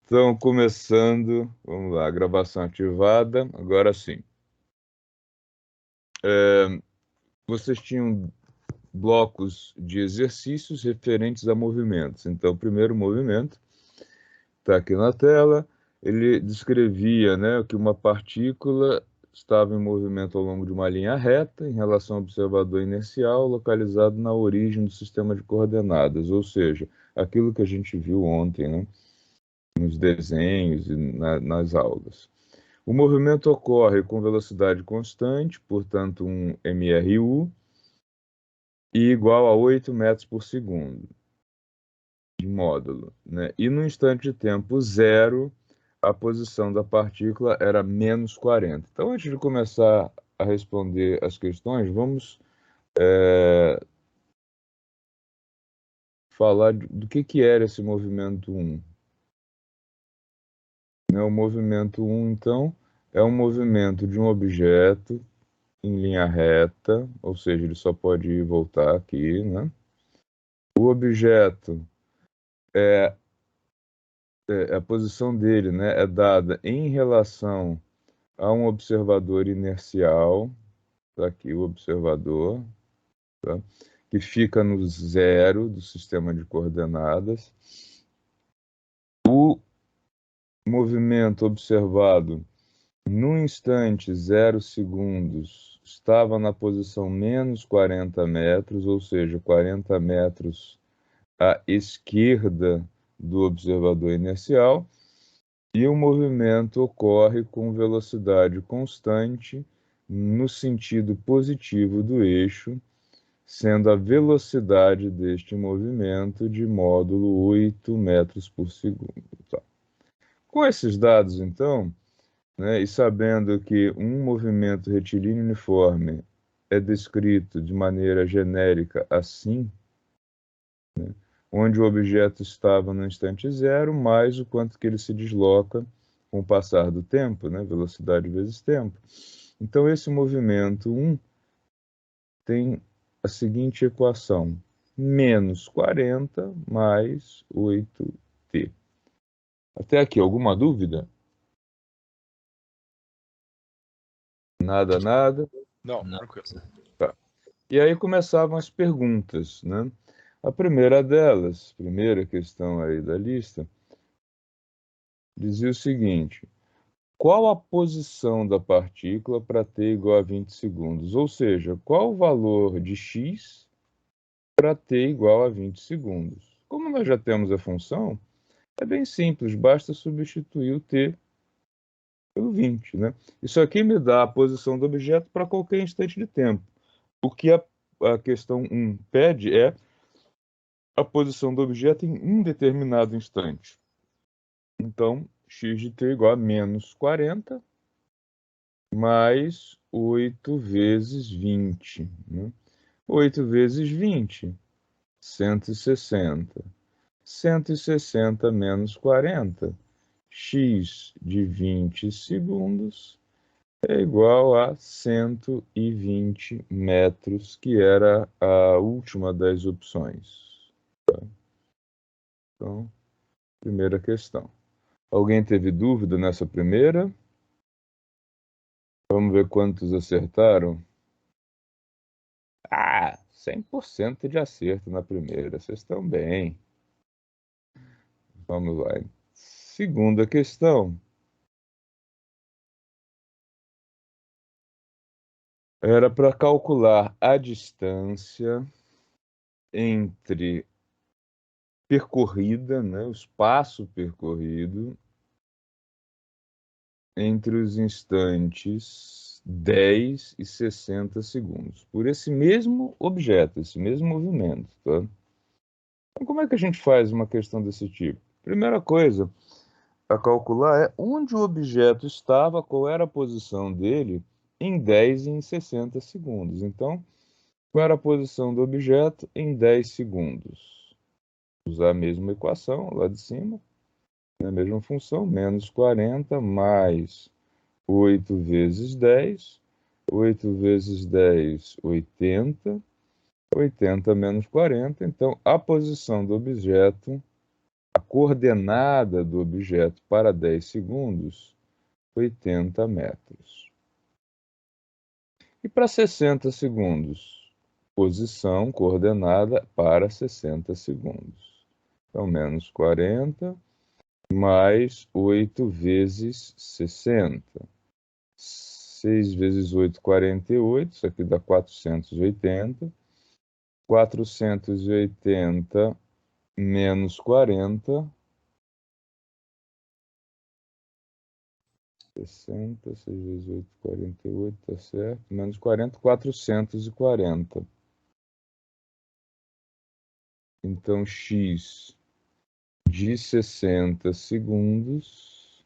Então, começando, vamos lá, gravação ativada, agora sim. Vocês tinham blocos de exercícios referentes a movimentos. Então, o primeiro movimento está aqui na tela, ele descrevia, né, que uma partícula estava em movimento ao longo de uma linha reta em relação ao observador inercial localizado na origem do sistema de coordenadas, ou seja, aquilo que a gente viu ontem, né, nos desenhos e nas aulas. O movimento ocorre com velocidade constante, portanto, um mRU, e igual a 8 metros por segundo de módulo, né? E no instante de tempo zero, a posição da partícula era menos 40. Então, antes de começar a responder as questões, vamos falar do que era esse movimento 1. Né? O movimento 1, então, é um movimento de um objeto em linha reta, ou seja, ele só pode ir e voltar aqui, né? O objeto, a posição dele, né, é dada em relação a um observador inercial, tá aqui o observador, tá? Que fica no zero do sistema de coordenadas. O movimento observado no instante 0 segundos estava na posição menos 40 metros, ou seja, 40 metros à esquerda do observador inercial, e o movimento ocorre com velocidade constante no sentido positivo do eixo, sendo a velocidade deste movimento de módulo 8 metros por segundo. Tá. Com esses dados, então, né, e sabendo que um movimento retilíneo uniforme é descrito de maneira genérica assim, onde o objeto estava no instante zero, mais o quanto que ele se desloca com o passar do tempo, né? Velocidade vezes tempo. Então, esse movimento 1 tem a seguinte equação: menos 40 mais 8t. Até aqui, alguma dúvida? Nada, nada? Não, tranquilo. Tá. E aí começavam as perguntas, né? A primeira delas, primeira questão aí da lista, dizia o seguinte: qual a posição da partícula para t igual a 20 segundos? Ou seja, qual o valor de x para t igual a 20 segundos? Como nós já temos a função, é bem simples, basta substituir o t pelo 20, né? Isso aqui me dá a posição do objeto para qualquer instante de tempo. O que a questão 1 pede é a posição do objeto em um determinado instante. Então, x de t igual a menos 40 mais 8 vezes 20. Né? 8 vezes 20, 160. 160 menos 40, x de 20 segundos é igual a 120 metros, que era a última das opções. Tá? Então, primeira questão. Alguém teve dúvida nessa primeira? Vamos ver quantos acertaram. 100% de acerto na primeira. Vocês estão bem. Vamos lá. Segunda questão. Era para calcular a distância entre percorrida, né, o espaço percorrido entre os instantes 10 e 60 segundos, por esse mesmo objeto, esse mesmo movimento. Tá? Então, como é que a gente faz uma questão desse tipo? Primeira coisa a calcular é onde o objeto estava, qual era a posição dele em 10 e em 60 segundos. Então, qual era a posição do objeto em 10 segundos? Usar a mesma equação lá de cima, a mesma função, menos 40 mais 8 vezes 10. 8 vezes 10, 80. 80 menos 40. Então, a posição do objeto a coordenada do objeto para 10 segundos, 80 metros. E para 60 segundos, posição coordenada para 60 segundos. Então, menos 40, mais 8 vezes 60. 6 vezes 8, 48, isso aqui dá 480. 480 menos 40, 60, 6 vezes 8, 48, tá certo? Menos 40, 440. Então, x de 60 segundos,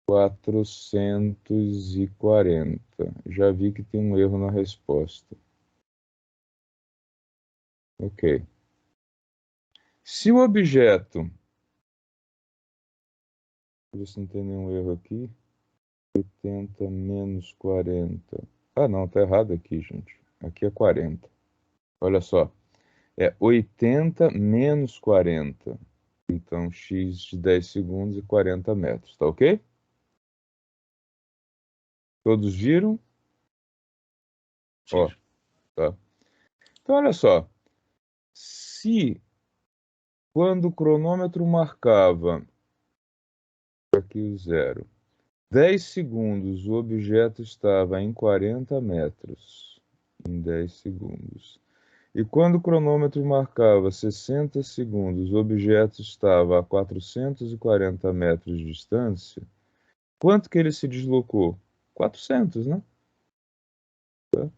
440. Já vi que tem um erro na resposta. Ok. Se o objeto... Deixa eu ver se não tem nenhum erro aqui. 80 menos 40. Ah, não, tá errado aqui, gente. Aqui é 40. Olha só. É 80 menos 40. Então, x de 10 segundos e 40 metros. Tá ok? Todos viram? Sim. Ó, tá. Então, olha só. Se, quando o cronômetro marcava, aqui o 0, 10 segundos, o objeto estava em 40 metros. Em 10 segundos. E quando o cronômetro marcava 60 segundos, o objeto estava a 440 metros de distância, quanto que ele se deslocou? 400, né? Tá?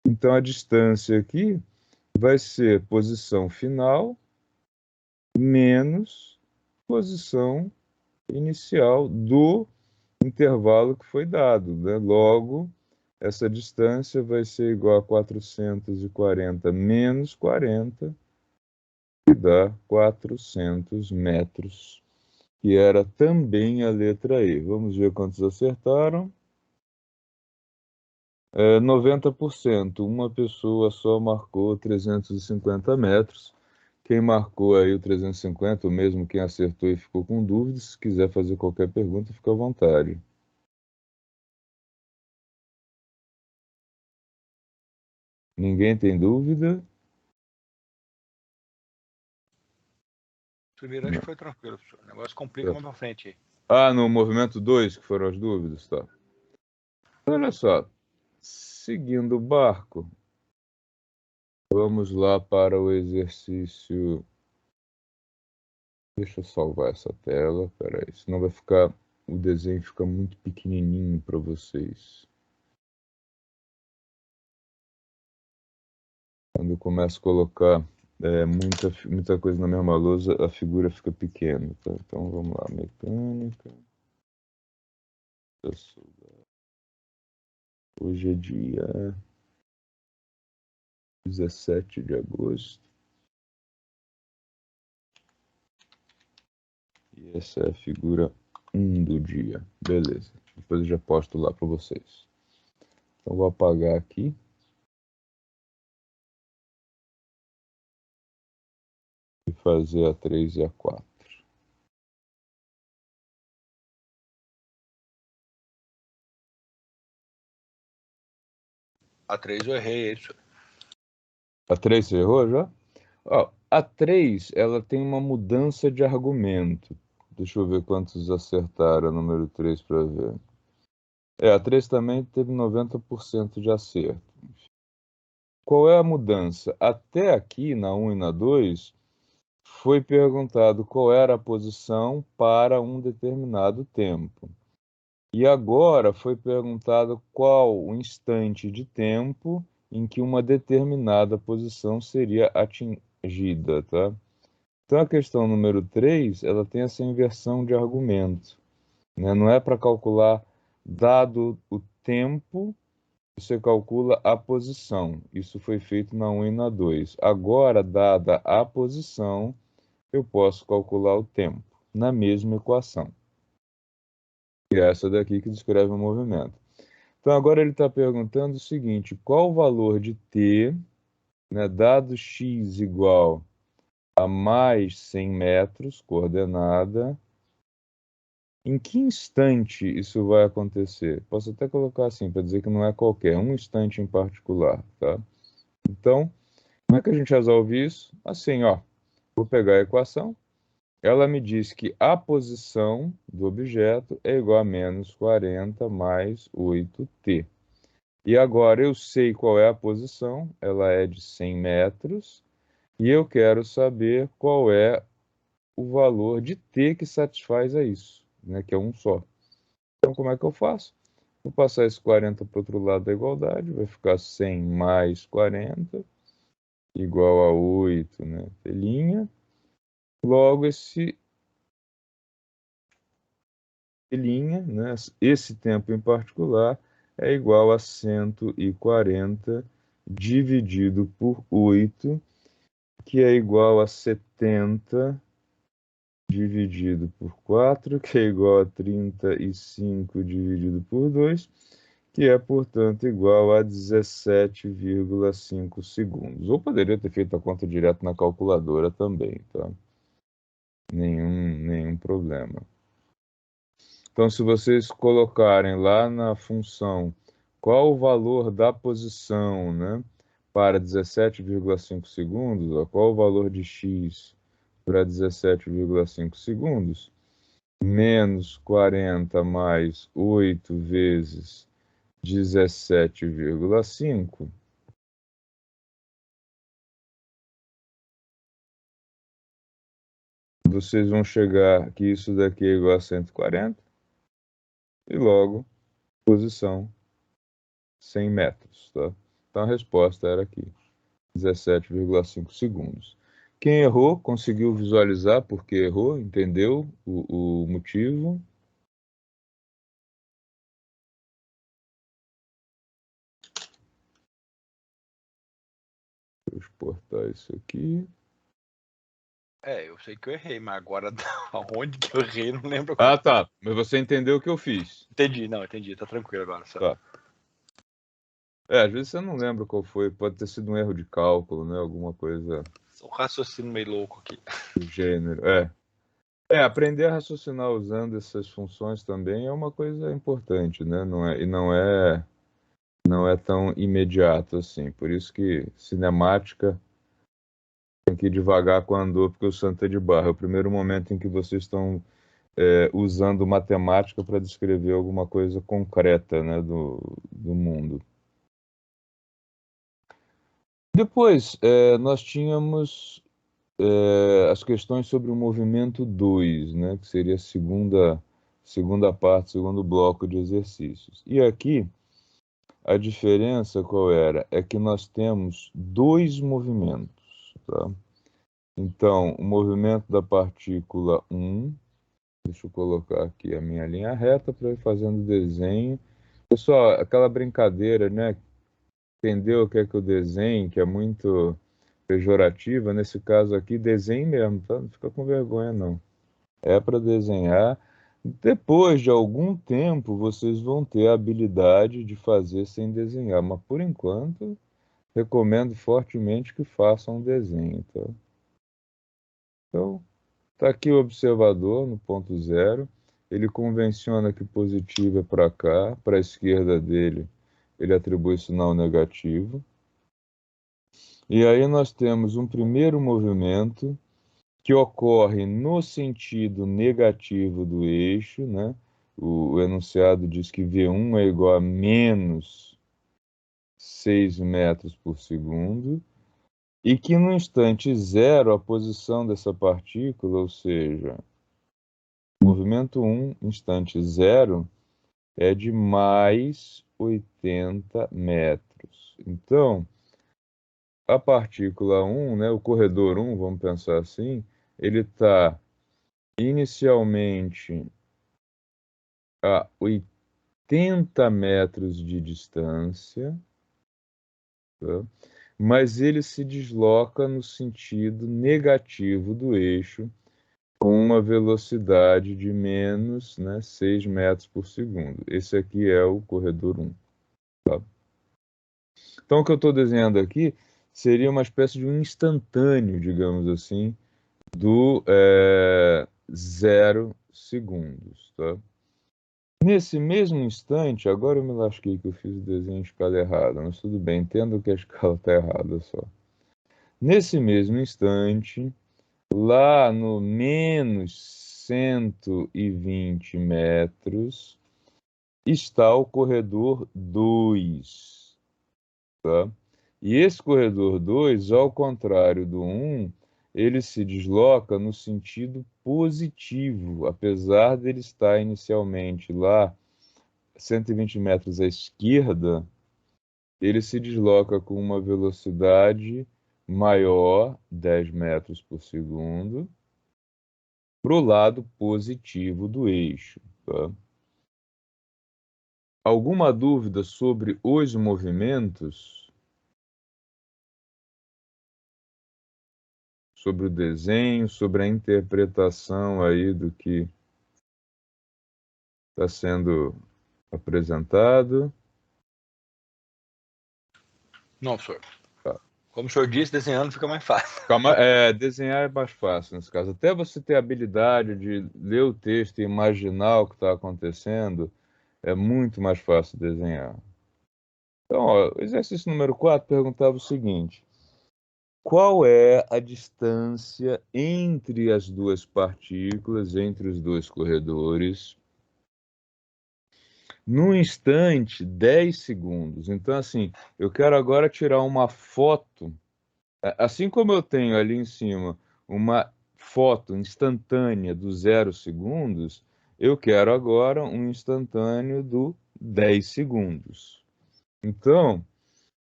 Então, a distância aqui vai ser posição final menos posição inicial do intervalo que foi dado, né? Logo, essa distância vai ser igual a 440 menos 40, que dá 400 metros, que era também a letra E. Vamos ver quantos acertaram. 90%. Uma pessoa só marcou 350 metros. Quem marcou aí o 350, ou mesmo quem acertou e ficou com dúvidas, se quiser fazer qualquer pergunta, fica à vontade. Ninguém tem dúvida? Primeiro acho que foi tranquilo, professor. O negócio complica mais pra frente aí. Ah, no movimento 2, que foram as dúvidas, tá. Olha só, seguindo o barco, vamos lá para o exercício. Deixa eu salvar essa tela, peraí, senão vai ficar, o desenho fica muito pequenininho para vocês. Quando eu começo a colocar muita coisa na mesma lousa, a figura fica pequena, tá? Então vamos lá, mecânica. Hoje é dia 17 de agosto. E essa é a figura 1 do dia. Beleza. Depois eu já posto lá para vocês. Então vou apagar aqui. E fazer a 3 e a 4. A 3 eu errei, é isso. A 3 você errou já? Ó, a 3, ela tem uma mudança de argumento. Deixa eu ver quantos acertaram, número 3 para ver. A 3 também teve 90% de acerto. Qual é a mudança? Até aqui, na 1 e na 2, foi perguntado qual era a posição para um determinado tempo. E agora foi perguntado qual o instante de tempo em que uma determinada posição seria atingida, tá? Então a questão número 3, ela tem essa inversão de argumento, né? Não é para calcular, dado o tempo, você calcula a posição. Isso foi feito na 1 e na 2. Agora, dada a posição, eu posso calcular o tempo na mesma equação. E é essa daqui que descreve o movimento. Então, agora ele está perguntando o seguinte: qual o valor de t, né, dado x igual a mais 100 metros, coordenada. Em que instante isso vai acontecer? Posso até colocar assim, para dizer que não é qualquer, um instante em particular, tá? Então, como é que a gente resolve isso? Assim, ó, vou pegar a equação. Ela me diz que a posição do objeto é igual a menos 40 mais 8t. E agora eu sei qual é a posição, ela é de 100 metros, e eu quero saber qual é o valor de t que satisfaz a isso, né, que é um só. Então, como é que eu faço? Vou passar esse 40 para o outro lado da igualdade, vai ficar 100 mais 40, igual a 8, né, telinha. Logo, esse telinha, né, esse tempo em particular, é igual a 140 dividido por 8, que é igual a 70 dividido por 4, que é igual a 35 dividido por 2, que é, portanto, igual a 17,5 segundos. Ou poderia ter feito a conta direto na calculadora também, tá? Nenhum problema. Então, se vocês colocarem lá na função qual o valor da posição, né, para 17,5 segundos, ó, qual o valor de x para 17,5 segundos, menos 40 mais 8 vezes 17,5, vocês vão chegar que isso daqui é igual a 140, e logo, posição 100 metros, tá? Então a resposta era aqui, 17,5 segundos. Quem errou, conseguiu visualizar porque errou, entendeu o motivo. Vou exportar isso aqui. Eu sei que eu errei, mas agora aonde que eu errei, não lembro. Ah, tá. Mas você entendeu o que eu fiz. Entendi, tá tranquilo agora. Só. Tá. Às vezes você não lembra qual foi, pode ter sido um erro de cálculo, né? Alguma coisa Um raciocínio meio louco aqui. do gênero. Aprender a raciocinar usando essas funções também é uma coisa importante, né? Não é tão imediato assim. Por isso que cinemática tem que ir devagar com a andor, porque o santo é de barro. É o primeiro momento em que vocês estão usando matemática para descrever alguma coisa concreta, né, do mundo. Depois, nós tínhamos as questões sobre o movimento 2, né, que seria a segunda parte, segundo bloco de exercícios. E aqui, a diferença qual era? É que nós temos dois movimentos, tá? Então, o movimento da partícula 1, deixa eu colocar aqui a minha linha reta para ir fazendo o desenho. Pessoal, aquela brincadeira, né? Entendeu o que é que o desenho, que é muito pejorativa, nesse caso aqui, desenho mesmo, tá? Não fica com vergonha, não. É para desenhar. Depois de algum tempo, vocês vão ter a habilidade de fazer sem desenhar, mas por enquanto, recomendo fortemente que façam um desenho, tá? Então, está aqui o observador no ponto zero. Ele convenciona que positivo é para cá, para a esquerda dele, ele atribui sinal negativo. E aí nós temos um primeiro movimento que ocorre no sentido negativo do eixo, né? O enunciado diz que V1 é igual a menos 6 metros por segundo, e que no instante zero a posição dessa partícula, ou seja, movimento 1, instante zero, é de mais 80 metros. Então, a partícula 1, né, o corredor 1, vamos pensar assim, ele está inicialmente a 80 metros de distância, tá? Mas ele se desloca no sentido negativo do eixo, com uma velocidade de menos, né, 6 metros por segundo. Esse aqui é o corredor 1. Tá? Então, o que eu estou desenhando aqui seria uma espécie de um instantâneo, digamos assim, do 0 segundos, tá? Nesse mesmo instante, agora eu me lasquei que eu fiz o desenho em escala errada, mas tudo bem, entendo que a escala está errada só. Nesse mesmo instante, lá no menos 120 metros, está o corredor 2, tá? E esse corredor 2, ao contrário do 1, ele se desloca no sentido positivo, apesar dele estar inicialmente lá 120 metros à esquerda, ele se desloca com uma velocidade maior, 10 metros por segundo, para o lado positivo do eixo, tá? Alguma dúvida sobre os movimentos? Sobre o desenho, sobre a interpretação aí do que está sendo apresentado? Não, senhor. Tá. Como o senhor disse, desenhando fica mais fácil. Calma, desenhar é mais fácil nesse caso. Até você ter a habilidade de ler o texto e imaginar o que está acontecendo, é muito mais fácil desenhar. Então, ó, o exercício número 4 perguntava o seguinte: qual é a distância entre as duas partículas, entre os dois corredores, no instante 10 segundos? Então, assim, eu quero agora tirar uma foto, assim como eu tenho ali em cima uma foto instantânea do 0 segundos, eu quero agora um instantâneo do 10 segundos. Então,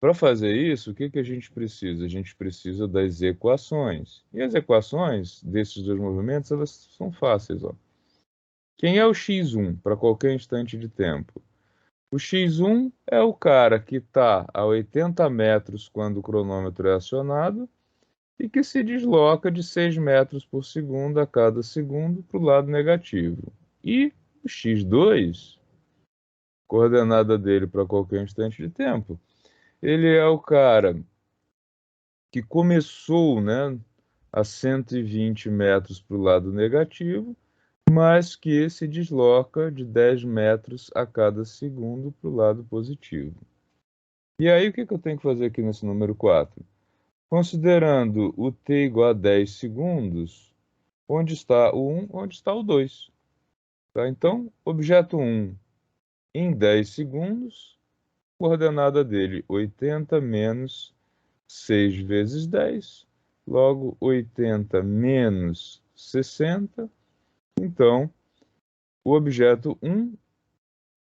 para fazer isso, o que a gente precisa? A gente precisa das equações. E as equações desses dois movimentos, elas são fáceis, ó. Quem é o x1 para qualquer instante de tempo? O x1 é o cara que está a 80 metros quando o cronômetro é acionado e que se desloca de 6 metros por segundo a cada segundo para o lado negativo. E o x2, coordenada dele para qualquer instante de tempo, ele é o cara que começou, né, a 120 metros para o lado negativo, mas que se desloca de 10 metros a cada segundo para o lado positivo. E aí, o que eu tenho que fazer aqui nesse número 4? Considerando o t igual a 10 segundos, onde está o 1, onde está o 2? Tá? Então, objeto 1 em 10 segundos, coordenada dele 80 menos 6 vezes 10, logo 80 menos 60. Então, o objeto 1,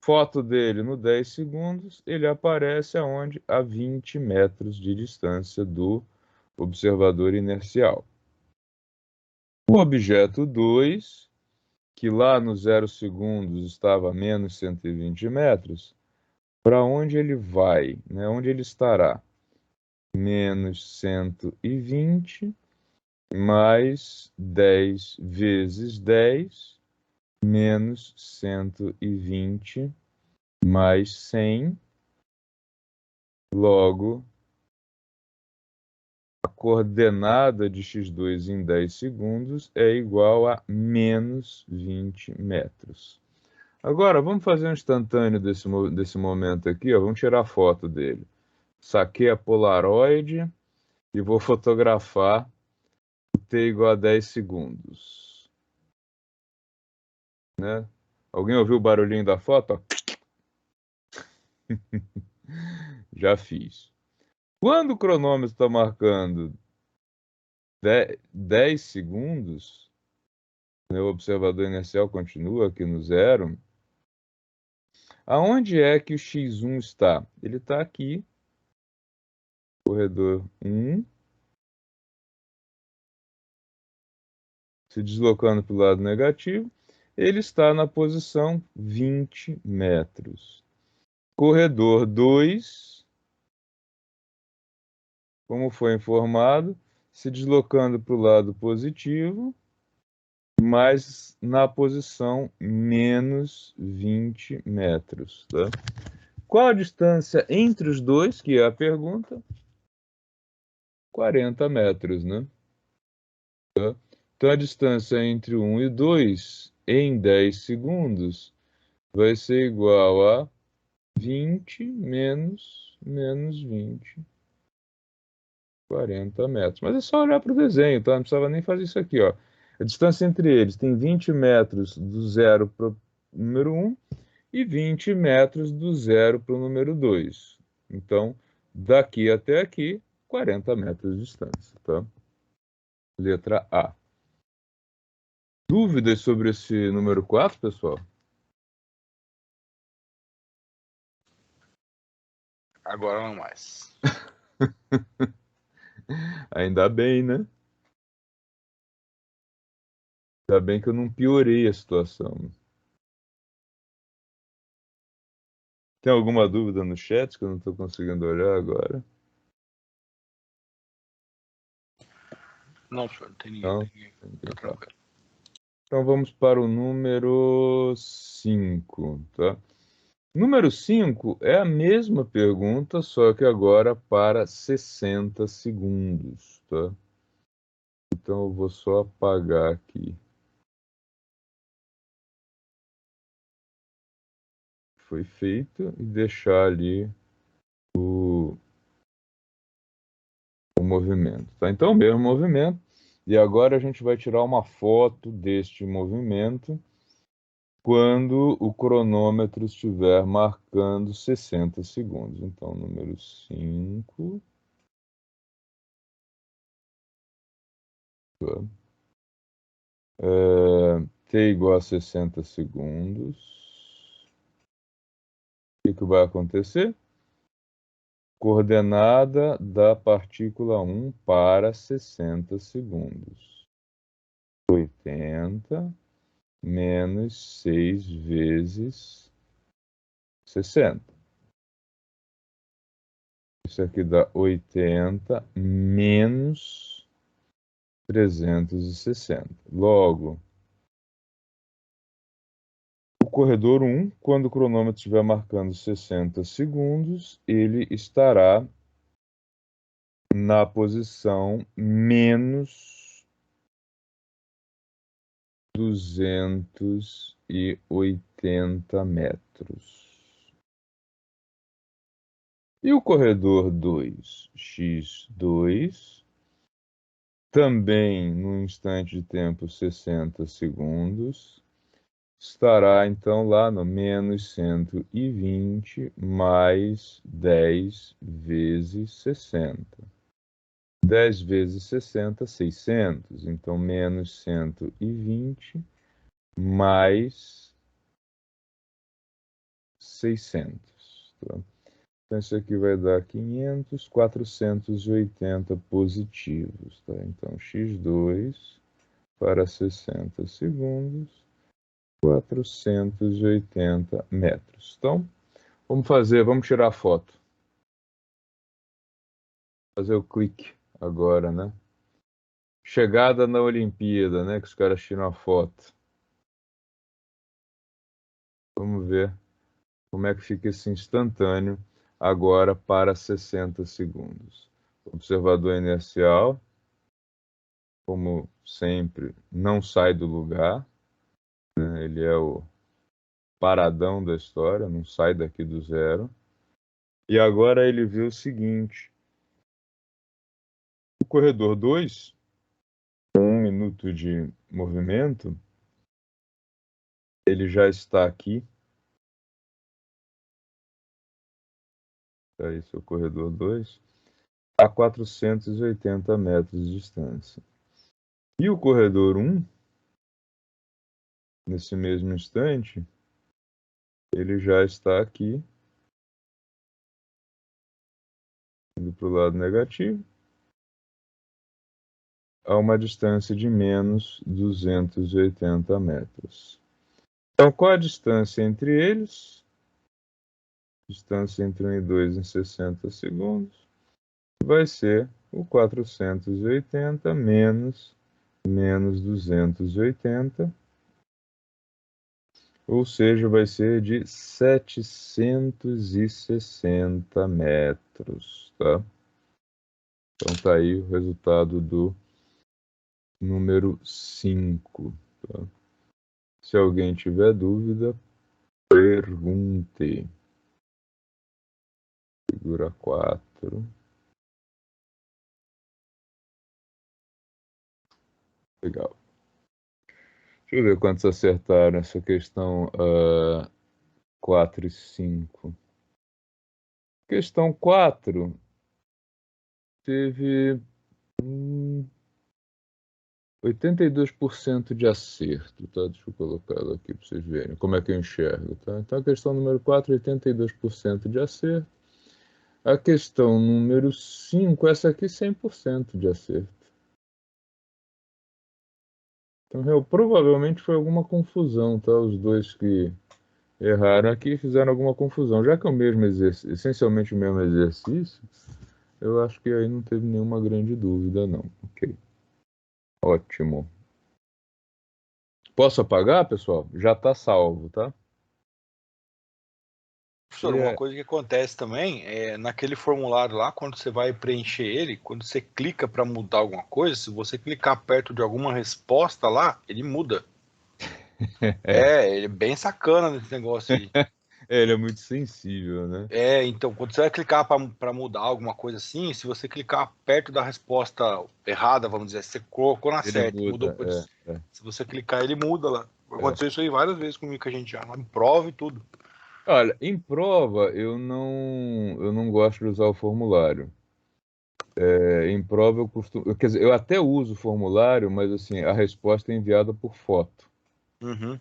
foto dele no 10 segundos, ele aparece aonde? A 20 metros de distância do observador inercial. O objeto 2, que lá no 0 segundos estava a menos 120 metros, para onde ele vai? Né? Onde ele estará? Menos 120 mais 10 vezes 10, menos 120 mais 100, logo, a coordenada de x2 em 10 segundos é igual a menos 20 metros. Agora, vamos fazer um instantâneo desse momento aqui, ó. Vamos tirar a foto dele. Saquei a Polaroid e vou fotografar o t igual a 10 segundos. Né? Alguém ouviu o barulhinho da foto? Já fiz. Quando o cronômetro está marcando 10 segundos, né, o observador inercial continua aqui no 0. Aonde é que o x1 está? Ele está aqui, corredor 1, se deslocando para o lado negativo. Ele está na posição 20 metros. Corredor 2, como foi informado, se deslocando para o lado positivo, mas na posição menos 20 metros. Tá? Qual a distância entre os dois, que é a pergunta? 40 metros, né? Tá? Então, a distância entre 1 e 2 em 10 segundos vai ser igual a 20 menos 20, 40 metros. Mas é só olhar para o desenho, tá? Não precisava nem fazer isso aqui, ó. A distância entre eles tem 20 metros do 0 para o número 1 e 20 metros do 0 para o número 2. Então, daqui até aqui, 40 metros de distância, tá? Letra A. Dúvidas sobre esse número 4, pessoal? Agora não mais. Ainda bem, né? Ainda bem que eu não piorei a situação. Tem alguma dúvida no chat que eu não estou conseguindo olhar agora? Não, senhor, não tem ninguém. Não? Tá tranquilo. Então vamos para o número 5, tá? Número 5 é a mesma pergunta, só que agora para 60 segundos, tá? Então eu vou só apagar aqui. Foi feito e deixar ali o movimento, tá? Então, o mesmo movimento. E agora a gente vai tirar uma foto deste movimento quando o cronômetro estiver marcando 60 segundos. Então, número 5. T igual a 60 segundos. O que vai acontecer? Coordenada da partícula 1 para 60 segundos. 80 menos 6 vezes 60. Isso aqui dá 80 menos 360. Logo, o corredor 1, quando o cronômetro estiver marcando 60 segundos, ele estará na posição menos 280 metros. E o corredor 2, x2, também no instante de tempo 60 segundos, estará então lá no menos 120 mais 10 vezes 60. 10 vezes 60, 600. Então, menos 120 mais 600. Tá? Então, isso aqui vai dar 500, 480 positivos. Tá? Então, x2 para 60 segundos, 480 metros. Então, vamos tirar a foto. Fazer o clique agora, né? Chegada na Olimpíada, né? Que os caras tiram a foto. Vamos ver como é que fica esse instantâneo agora para 60 segundos. Observador inercial, como sempre, não sai do lugar, né? Ele é o paradão da história, não sai daqui do zero. E agora ele vê o seguinte: o corredor 2, com 1 minuto de movimento, ele já está aqui. Esse é o corredor 2, a 480 metros de distância. E o corredor 1, nesse mesmo instante, ele já está aqui, indo para o lado negativo, a uma distância de menos 280 metros. Então, qual a distância entre eles? Distância entre 1 e 2 em 60 segundos vai ser o 480 menos 280, ou seja, vai ser de 760 metros, tá? Então tá aí o resultado do número 5. Tá? Se alguém tiver dúvida, pergunte. Figura 4. Legal. Deixa eu ver quantos acertaram essa questão 4 e 5. Questão 4 teve 82% de acerto, tá? Deixa eu colocar ela aqui para vocês verem como é que eu enxergo, tá? Então a questão número 4, 82% de acerto. A questão número 5, essa aqui 100% de acerto. Então provavelmente foi alguma confusão, tá? Os dois que erraram aqui fizeram alguma confusão. Já que é o mesmo exercício, essencialmente o mesmo exercício, eu acho que aí não teve nenhuma grande dúvida, não. Ok. Ótimo. Posso apagar, pessoal? Já está salvo, tá? Professor, uma coisa que acontece também é naquele formulário lá, quando você vai preencher ele, quando você clica para mudar alguma coisa, se você clicar perto de alguma resposta lá, ele muda. Ele é bem sacana nesse negócio aí. Ele é muito sensível, né? Então, quando você vai clicar para mudar alguma coisa assim, se você clicar perto da resposta errada, vamos dizer, você colocou na Ele certa, mudou. muda, Se você clicar, ele muda lá. é. Aconteceu isso aí várias vezes comigo, que a gente já em prova e tudo. Olha, em prova eu não gosto de usar o formulário. Em prova eu costumo, quer dizer, eu até uso o formulário, mas assim, a resposta é enviada por foto, Uhum.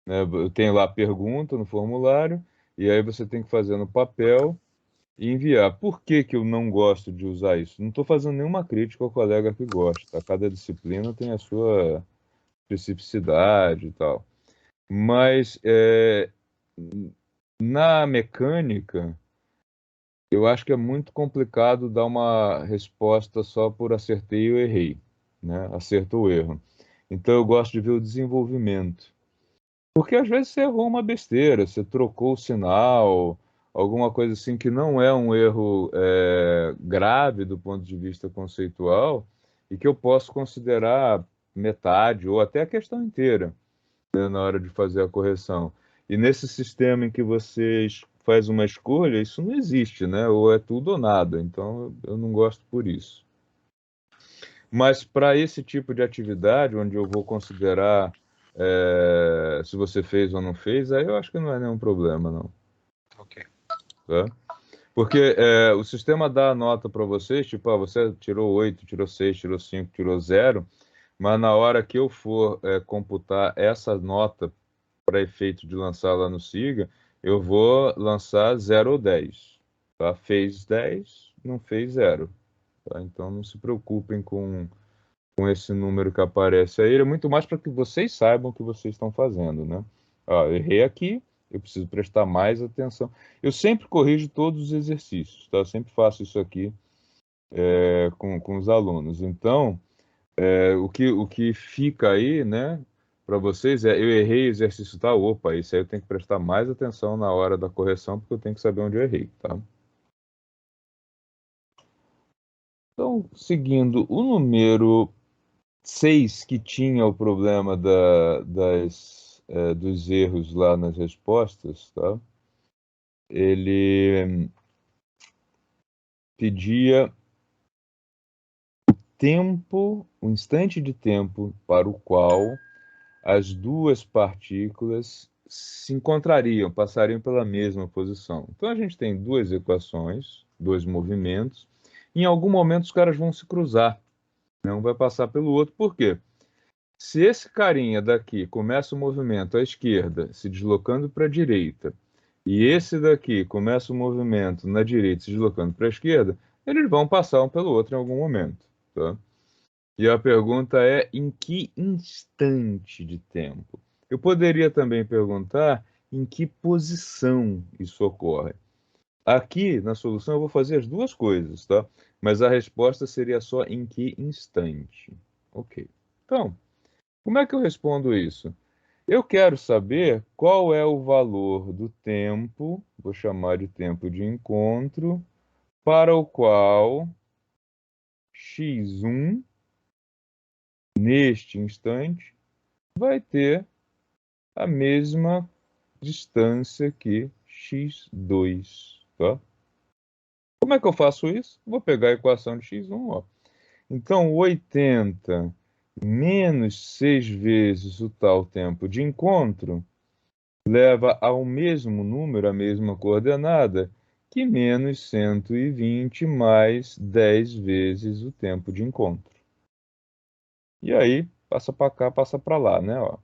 né? Eu tenho lá a pergunta no formulário e aí você tem que fazer no papel e enviar. Por que que eu não gosto de usar isso? Não estou fazendo nenhuma crítica ao colega que gosta. Cada disciplina tem a sua especificidade e tal. Mas na mecânica, eu acho que é muito complicado dar uma resposta só por acertei ou errei, né? Acerto ou erro. Então eu gosto de ver o desenvolvimento. Porque às vezes você errou uma besteira, você trocou o sinal, alguma coisa assim que não é um erro grave do ponto de vista conceitual e que eu posso considerar metade ou até a questão inteira, né, na hora de fazer a correção. E nesse sistema em que você faz uma escolha, isso não existe, né? Ou é tudo ou nada. Então eu não gosto por isso. Mas para esse tipo de atividade, onde eu vou considerar se você fez ou não fez, aí eu acho que não é nenhum problema, não. Ok. Tá? Porque o sistema dá a nota para vocês, tipo, você tirou 8, tirou 6, tirou 5, tirou 0, mas na hora que eu for computar essa nota para efeito de lançar lá no SIGA, eu vou lançar 0 ou 10. Tá? Fez 10, não fez 0. Tá? Então não se preocupem com esse número que aparece aí, ele é muito mais para que vocês saibam o que vocês estão fazendo, né? Ó, errei aqui, eu preciso prestar mais atenção. Eu sempre corrijo todos os exercícios, tá? Eu sempre faço isso aqui com os alunos. Então, o que fica aí, né, para vocês eu errei exercício tal, opa, isso aí eu tenho que prestar mais atenção na hora da correção, porque eu tenho que saber onde eu errei, tá? Então, seguindo o número 6 que tinha o problema dos erros lá nas respostas, tá? Ele pedia tempo, um instante de tempo para o qual as duas partículas se encontrariam, passariam pela mesma posição. Então a gente tem duas equações, dois movimentos. Em algum momento os caras vão se cruzar, né? Um vai passar pelo outro. Por quê? Se esse carinha daqui começa o movimento à esquerda, se deslocando para a direita, e esse daqui começa o movimento na direita, se deslocando para a esquerda, eles vão passar um pelo outro em algum momento, tá? E a pergunta é em que instante de tempo? Eu poderia também perguntar em que posição isso ocorre. Aqui, na solução, eu vou fazer as duas coisas, tá? Mas a resposta seria só em que instante. Ok. Então, como é que eu respondo isso? Eu quero saber qual é o valor do tempo, vou chamar de tempo de encontro, para o qual x1 neste instante, vai ter a mesma distância que x2, tá? Como é que eu faço isso? Vou pegar a equação de x1, ó. Então, 80 menos 6 vezes o tal tempo de encontro leva ao mesmo número, a mesma coordenada, que menos 120 mais 10 vezes o tempo de encontro. E aí, passa para cá, passa para lá, né? Ó.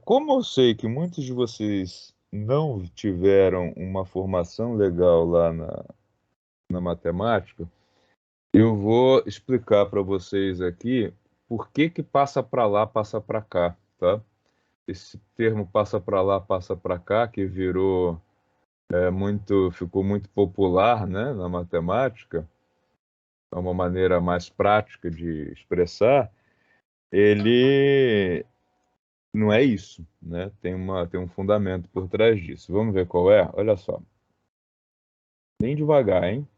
Como eu sei que muitos de vocês não tiveram uma formação legal lá na matemática, eu vou explicar para vocês aqui por que que passa para lá, passa para cá, tá? Esse termo passa para lá, passa para cá, que virou ficou muito popular, né, na matemática, é uma maneira mais prática de expressar, ele não é isso, né? Tem um fundamento por trás disso. Vamos ver qual é? Olha só. Bem devagar, hein?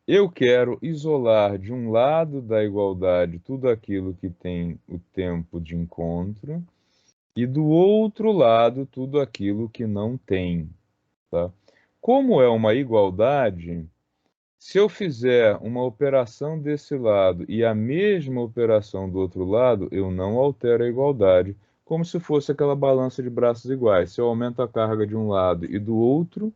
Eu quero isolar de um lado da igualdade tudo aquilo que tem o tempo de encontro e do outro lado tudo aquilo que não tem, tá? Como é uma igualdade, se eu fizer uma operação desse lado e a mesma operação do outro lado, eu não altero a igualdade, como se fosse aquela balança de braços iguais. Se eu aumento a carga de um lado e do outro,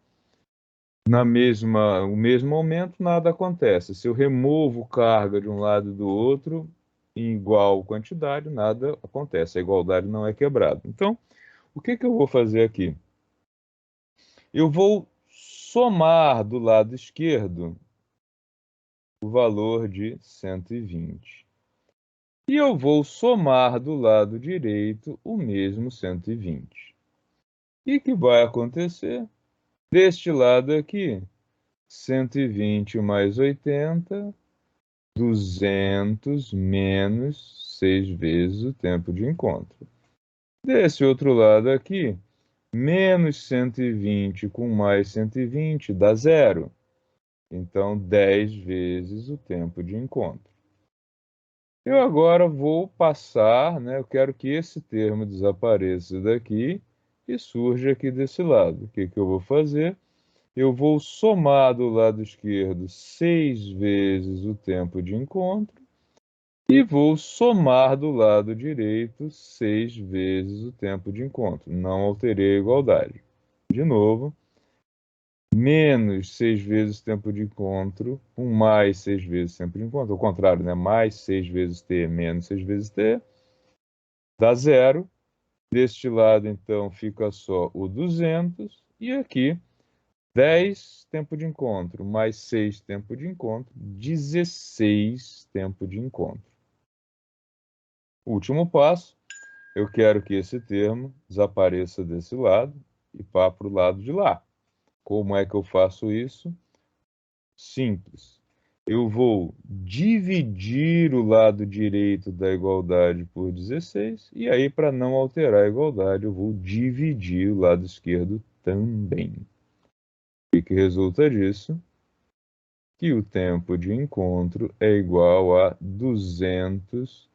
o mesmo aumento, nada acontece. Se eu removo carga de um lado e do outro, em igual quantidade, nada acontece. A igualdade não é quebrada. Então, o que que eu vou fazer aqui? Eu vou somar do lado esquerdo o valor de 120. E eu vou somar do lado direito o mesmo 120. E o que vai acontecer? Deste lado aqui, 120 mais 80, 200 menos 6 vezes o tempo de encontro. Desse outro lado aqui, menos 120 com mais 120 dá zero. Então, 10 vezes o tempo de encontro. Eu agora vou passar, né? Eu quero que esse termo desapareça daqui e surja aqui desse lado. O que que eu vou fazer? Eu vou somar do lado esquerdo 6 vezes o tempo de encontro e vou somar do lado direito 6 vezes o tempo de encontro. Não alterei a igualdade. De novo, menos 6 vezes tempo de encontro, com mais 6 vezes tempo de encontro. Ao contrário, né? Mais 6 vezes t, menos 6 vezes t, dá zero. Deste lado, então, fica só o 200. E aqui, 10 tempo de encontro, mais 6 tempo de encontro, 16 tempo de encontro. Último passo, eu quero que esse termo desapareça desse lado e vá para o lado de lá. Como é que eu faço isso? Simples. Eu vou dividir o lado direito da igualdade por 16, e aí, para não alterar a igualdade, eu vou dividir o lado esquerdo também. O que resulta disso? Que o tempo de encontro é igual a 200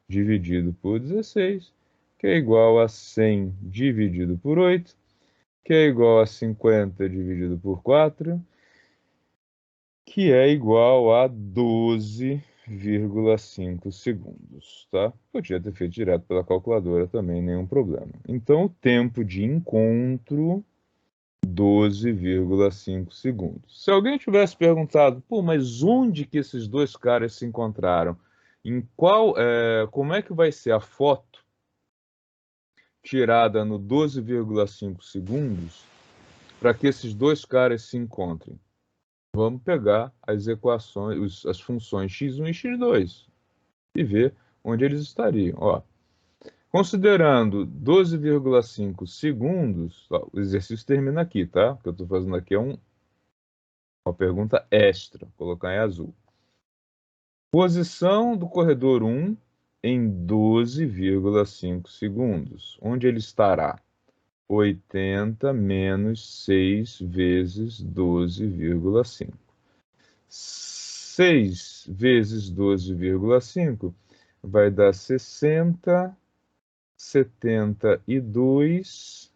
dividido por 16, que é igual a 100 dividido por 8, que é igual a 50 dividido por 4, que é igual a 12,5 segundos, tá? Podia ter feito direto pela calculadora também, nenhum problema. Então, o tempo de encontro, 12,5 segundos. Se alguém tivesse perguntado, pô, mas onde que esses dois caras se encontraram? Como é que vai ser a foto tirada no 12,5 segundos para que esses dois caras se encontrem? Vamos pegar as equações, as funções x1 e x2 e ver onde eles estariam. Ó, considerando 12,5 segundos, ó, o exercício termina aqui, tá? O que eu estou fazendo aqui é uma pergunta extra, vou colocar em azul. Posição do corredor 1 em 12,5 segundos. Onde ele estará? 80 menos 6 vezes 12,5. 6 vezes 12,5 vai dar 60, 72,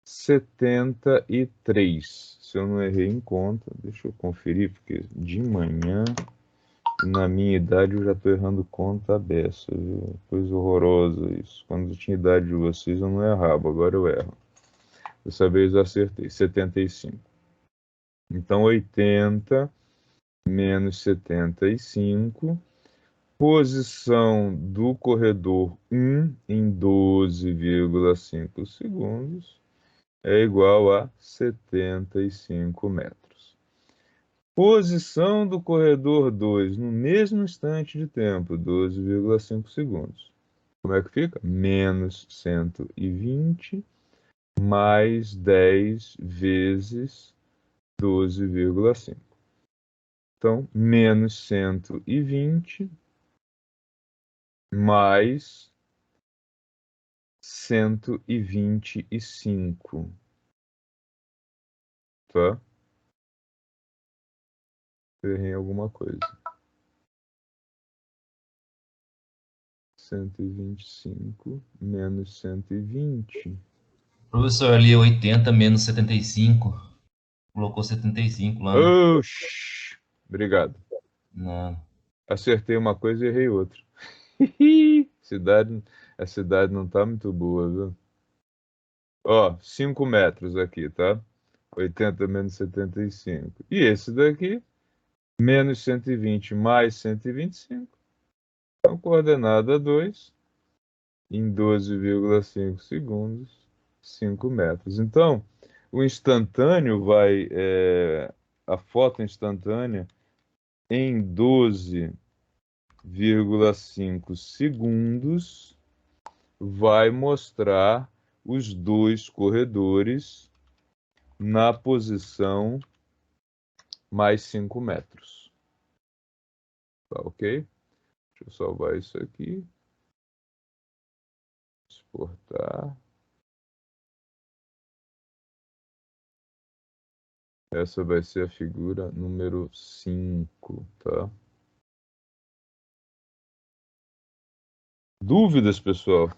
73. Se eu não errei em conta, deixa eu conferir, porque de manhã, na minha idade, eu já estou errando conta a beça, viu? Coisa horrorosa isso. Quando eu tinha idade de vocês, eu não errava, agora eu erro. Dessa vez eu acertei, 75. Então, 80 menos 75, posição do corredor 1 em 12,5 segundos é igual a 75 metros. Posição do corredor 2 no mesmo instante de tempo, 12,5 segundos. Como é que fica? Menos 120 mais 10 vezes 12,5. Então, menos 120 mais 125, tá? Errei alguma coisa. 125 menos 120. Professor, ali 80 menos 75. Colocou 75 lá, né? Oxi! Obrigado. Não. Acertei uma coisa e errei outra. A cidade não tá muito boa, viu? Ó, 5 metros aqui, tá? 80 menos 75. E esse daqui, menos 120 mais 125. Então, coordenada 2 em 12,5 segundos, 5 metros. Então, o instantâneo vai, a foto instantânea em 12,5 segundos vai mostrar os dois corredores na posição mais 5 metros. Tá ok? Deixa eu salvar isso aqui. Exportar. Essa vai ser a figura número 5, tá? Dúvidas, pessoal?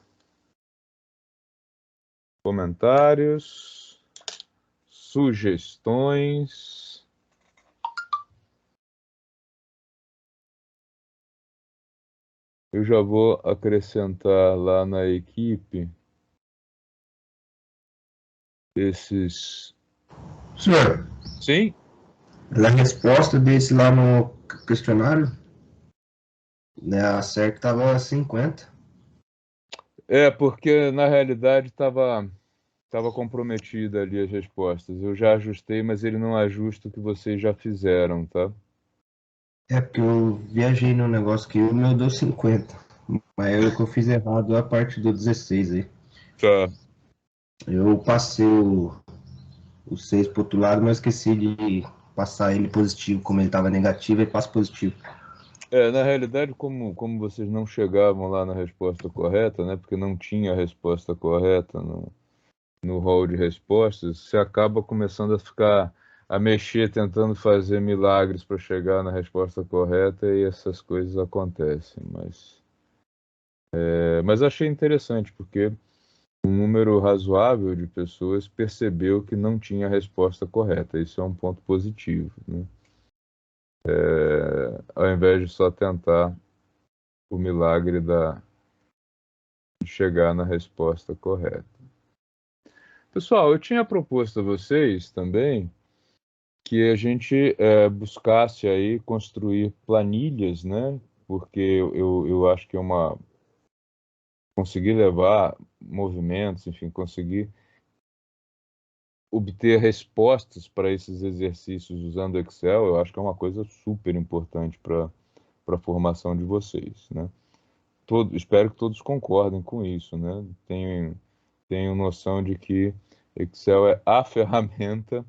Comentários? Sugestões? Eu já vou acrescentar lá na equipe esses... Senhor, Sim? a resposta desse lá no questionário, né, a certa estava 50. É, porque na realidade estava comprometida ali as respostas. Eu já ajustei, mas ele não ajusta o que vocês já fizeram, tá? É porque eu viajei no negócio que o meu deu 50. Mas o que eu fiz errado é a parte do 16 aí. Tá. Eu passei o 6 pro outro lado, mas esqueci de passar ele positivo, como ele estava negativo, e passo positivo. Na realidade, como vocês não chegavam lá na resposta correta, né? Porque não tinha a resposta correta no hall de respostas, você acaba começando a mexer, tentando fazer milagres para chegar na resposta correta e essas coisas acontecem. Mas achei interessante, porque um número razoável de pessoas percebeu que não tinha a resposta correta. Isso é um ponto positivo, né? Ao invés de só tentar o milagre de chegar na resposta correta. Pessoal, eu tinha proposto a vocês também que a gente buscasse aí construir planilhas, né? Porque eu acho que conseguir levar movimentos, enfim, conseguir obter respostas para esses exercícios usando Excel, eu acho que é uma coisa super importante para a formação de vocês, né? Espero que todos concordem com isso, né? Tenho noção de que Excel é a ferramenta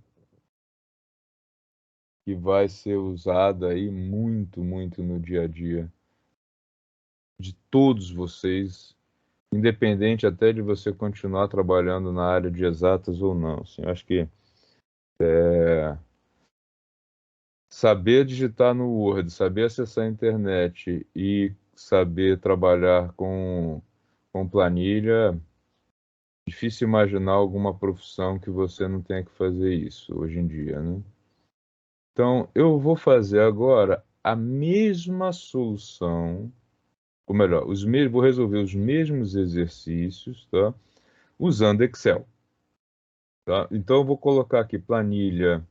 que vai ser usada aí muito, muito no dia a dia de todos vocês, independente até de você continuar trabalhando na área de exatas ou não. Assim, eu acho que saber digitar no Word, saber acessar a internet e saber trabalhar com planilha, difícil imaginar alguma profissão que você não tenha que fazer isso hoje em dia, né? Então, eu vou fazer agora a mesma solução, ou melhor, vou resolver os mesmos exercícios, tá? Usando Excel. Tá? Então, eu vou colocar aqui planilha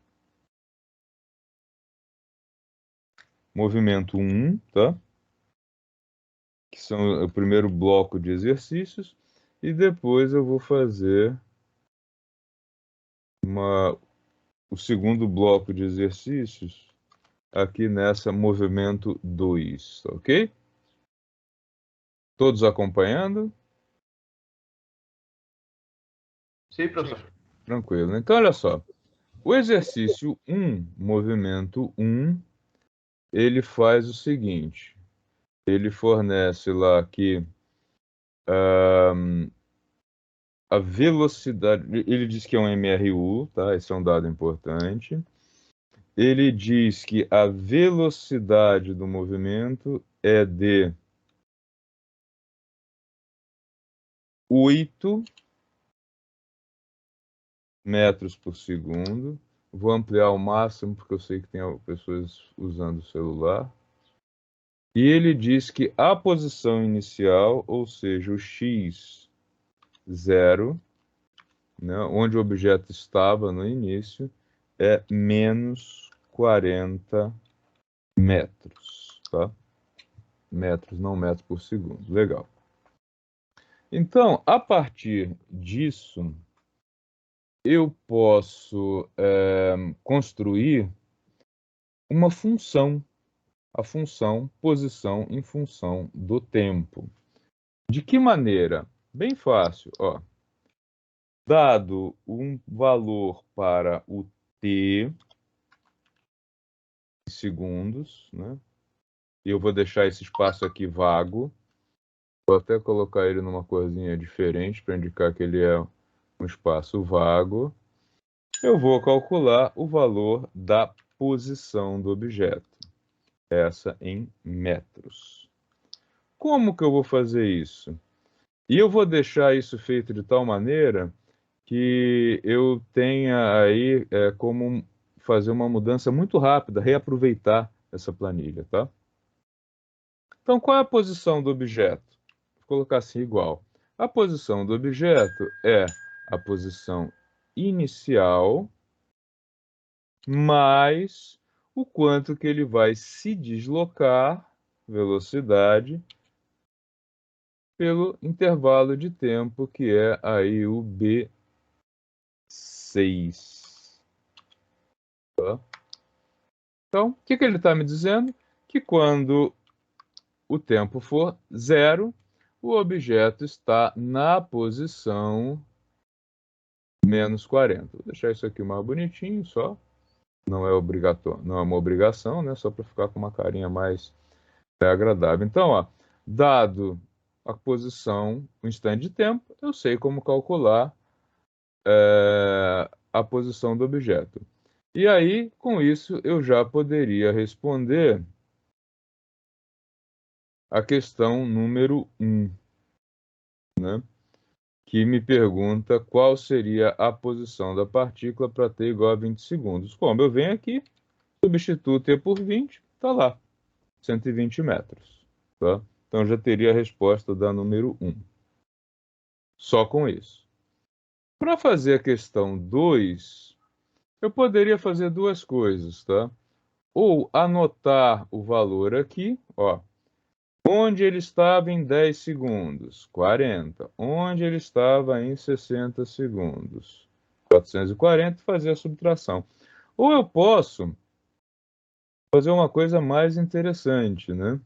movimento 1, tá? Que são o primeiro bloco de exercícios, e depois eu vou fazer o segundo bloco de exercícios aqui nessa movimento 2, ok? Todos acompanhando? Sim, professor. Tranquilo. Então, olha só. O exercício 1, movimento 1, ele faz o seguinte. Ele fornece lá que a velocidade... Ele diz que é um MRU, tá? Esse é um dado importante. Ele diz que a velocidade do movimento é de 8 metros por segundo. Vou ampliar ao máximo, porque eu sei que tem pessoas usando o celular. E ele diz que a posição inicial, ou seja, o x0, né, onde o objeto estava no início, é menos 40 metros, tá? Metros, não metros por segundo. Legal. Então, a partir disso, eu posso construir uma função, a função posição em função do tempo. De que maneira? Bem fácil, ó. Dado um valor para o t segundos, né? E eu vou deixar esse espaço aqui vago. Vou até colocar ele numa corzinha diferente para indicar que ele é um espaço vago. Eu vou calcular o valor da posição do objeto, essa em metros. Como que eu vou fazer isso? E eu vou deixar isso feito de tal maneira que eu tenha aí como fazer uma mudança muito rápida, reaproveitar essa planilha, tá? Então, qual é a posição do objeto? Vou colocar assim igual. A posição do objeto é a posição inicial mais o quanto que ele vai se deslocar, velocidade, pelo intervalo de tempo que é aí o B6. Tá? Então, o que ele está me dizendo? Que quando o tempo for 0, o objeto está na posição menos 40. Vou deixar isso aqui mais bonitinho só. Não é obrigatório, não é uma obrigação, né? Só para ficar com uma carinha mais agradável. Então, ó, dado a posição, o instante de tempo, eu sei como calcular a posição do objeto. E aí, com isso, eu já poderia responder a questão número 1, né? Que me pergunta qual seria a posição da partícula para t igual a 20 segundos. Como eu venho aqui, substituo t por 20, está lá, 120 metros. Tá? Então, já teria a resposta da número 1. Só com isso. Para fazer a questão 2, eu poderia fazer duas coisas, tá? Ou anotar o valor aqui, ó. Onde ele estava em 10 segundos? 40. Onde ele estava em 60 segundos? 440, fazer a subtração. Ou eu posso fazer uma coisa mais interessante, né?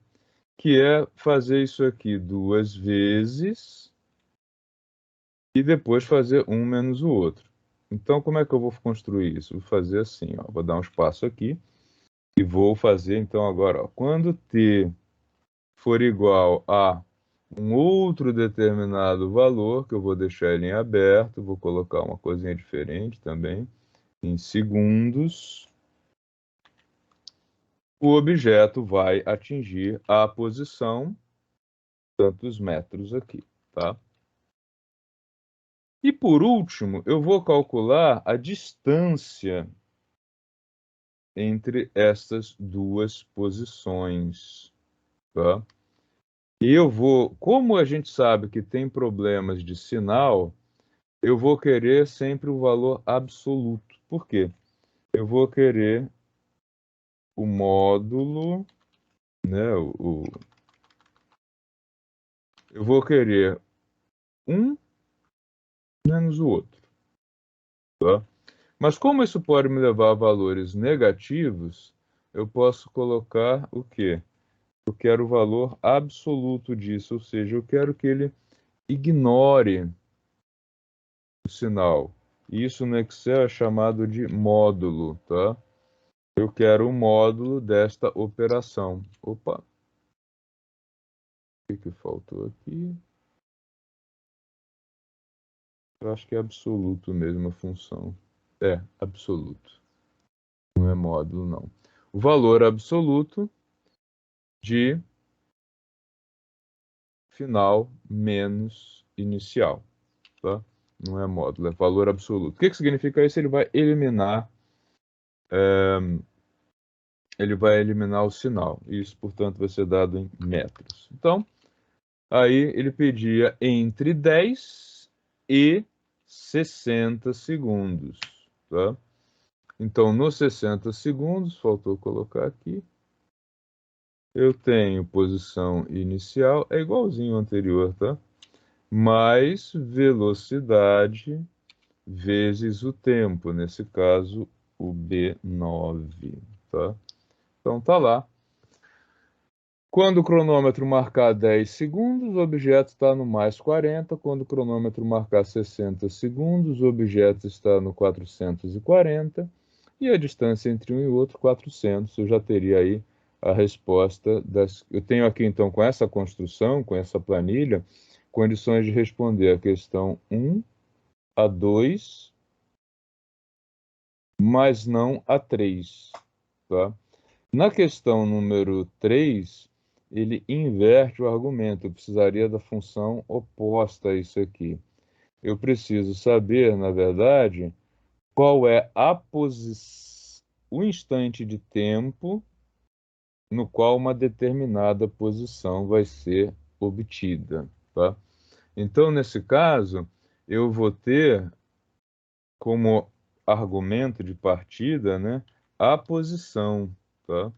Que é fazer isso aqui duas vezes e depois fazer um menos o outro. Então, como é que eu vou construir isso? Vou fazer assim, ó. Vou dar um espaço aqui e vou fazer, então, agora, ó. Quando t for igual a um outro determinado valor, que eu vou deixar ele em aberto, vou colocar uma coisinha diferente também, em segundos, o objeto vai atingir a posição tantos metros aqui, tá? E por último, eu vou calcular a distância entre estas duas posições, tá? E eu vou, como a gente sabe que tem problemas de sinal, eu vou querer sempre o valor absoluto. Por quê? Eu vou querer o módulo, né? Eu vou querer um menos o outro, tá? Mas como isso pode me levar a valores negativos, eu posso colocar o quê? Eu quero o valor absoluto disso, ou seja, eu quero que ele ignore o sinal. Isso no Excel é chamado de módulo, tá? Eu quero o módulo desta operação. Opa! O que faltou aqui? Eu acho que é absoluto mesmo a função. É, absoluto. Não é módulo, não. O valor absoluto de final menos inicial, tá? Não é módulo, é valor absoluto. O que significa isso? Ele vai eliminar o sinal. Isso, portanto, vai ser dado em metros. Então, aí ele pedia entre 10 e 60 segundos, tá? Então, nos 60 segundos, faltou colocar aqui, eu tenho posição inicial, é igualzinho ao anterior, tá? Mais velocidade vezes o tempo, nesse caso, o B9, tá? Então, tá lá. Quando o cronômetro marcar 10 segundos, o objeto está no mais 40. Quando o cronômetro marcar 60 segundos, o objeto está no 440. E a distância entre um e outro, 400. Eu já teria aí a resposta das... Eu tenho aqui, então, com essa construção, com essa planilha, condições de responder a questão 1, a 2, mas não a 3, tá? Na questão número 3, ele inverte o argumento. Eu precisaria da função oposta a isso aqui. Eu preciso saber, na verdade, qual é o instante de tempo no qual uma determinada posição vai ser obtida, tá? Então, nesse caso, eu vou ter como argumento de partida, né, a posição, tá?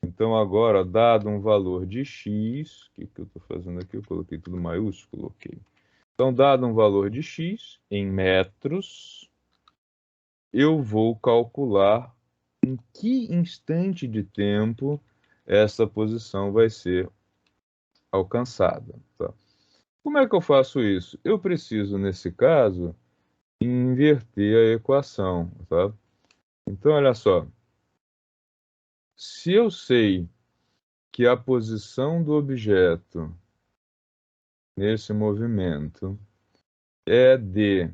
Então, agora, dado um valor de x, o que eu estou fazendo aqui? Eu coloquei tudo maiúsculo, ok. Então, dado um valor de x em metros, eu vou calcular em que instante de tempo essa posição vai ser alcançada, tá? Como é que eu faço isso? Eu preciso, nesse caso, inverter a equação, tá? Então, olha só. Se eu sei que a posição do objeto nesse movimento é de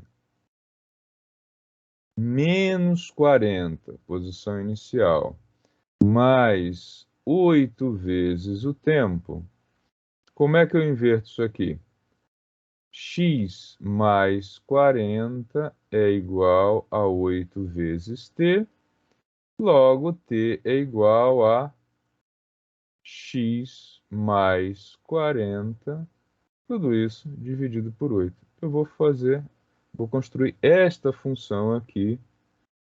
menos 40, posição inicial, mais 8 vezes o tempo, como é que eu inverto isso aqui? X mais 40 é igual a 8 vezes t, logo t é igual a x mais 40, tudo isso dividido por 8. Eu vou construir esta função aqui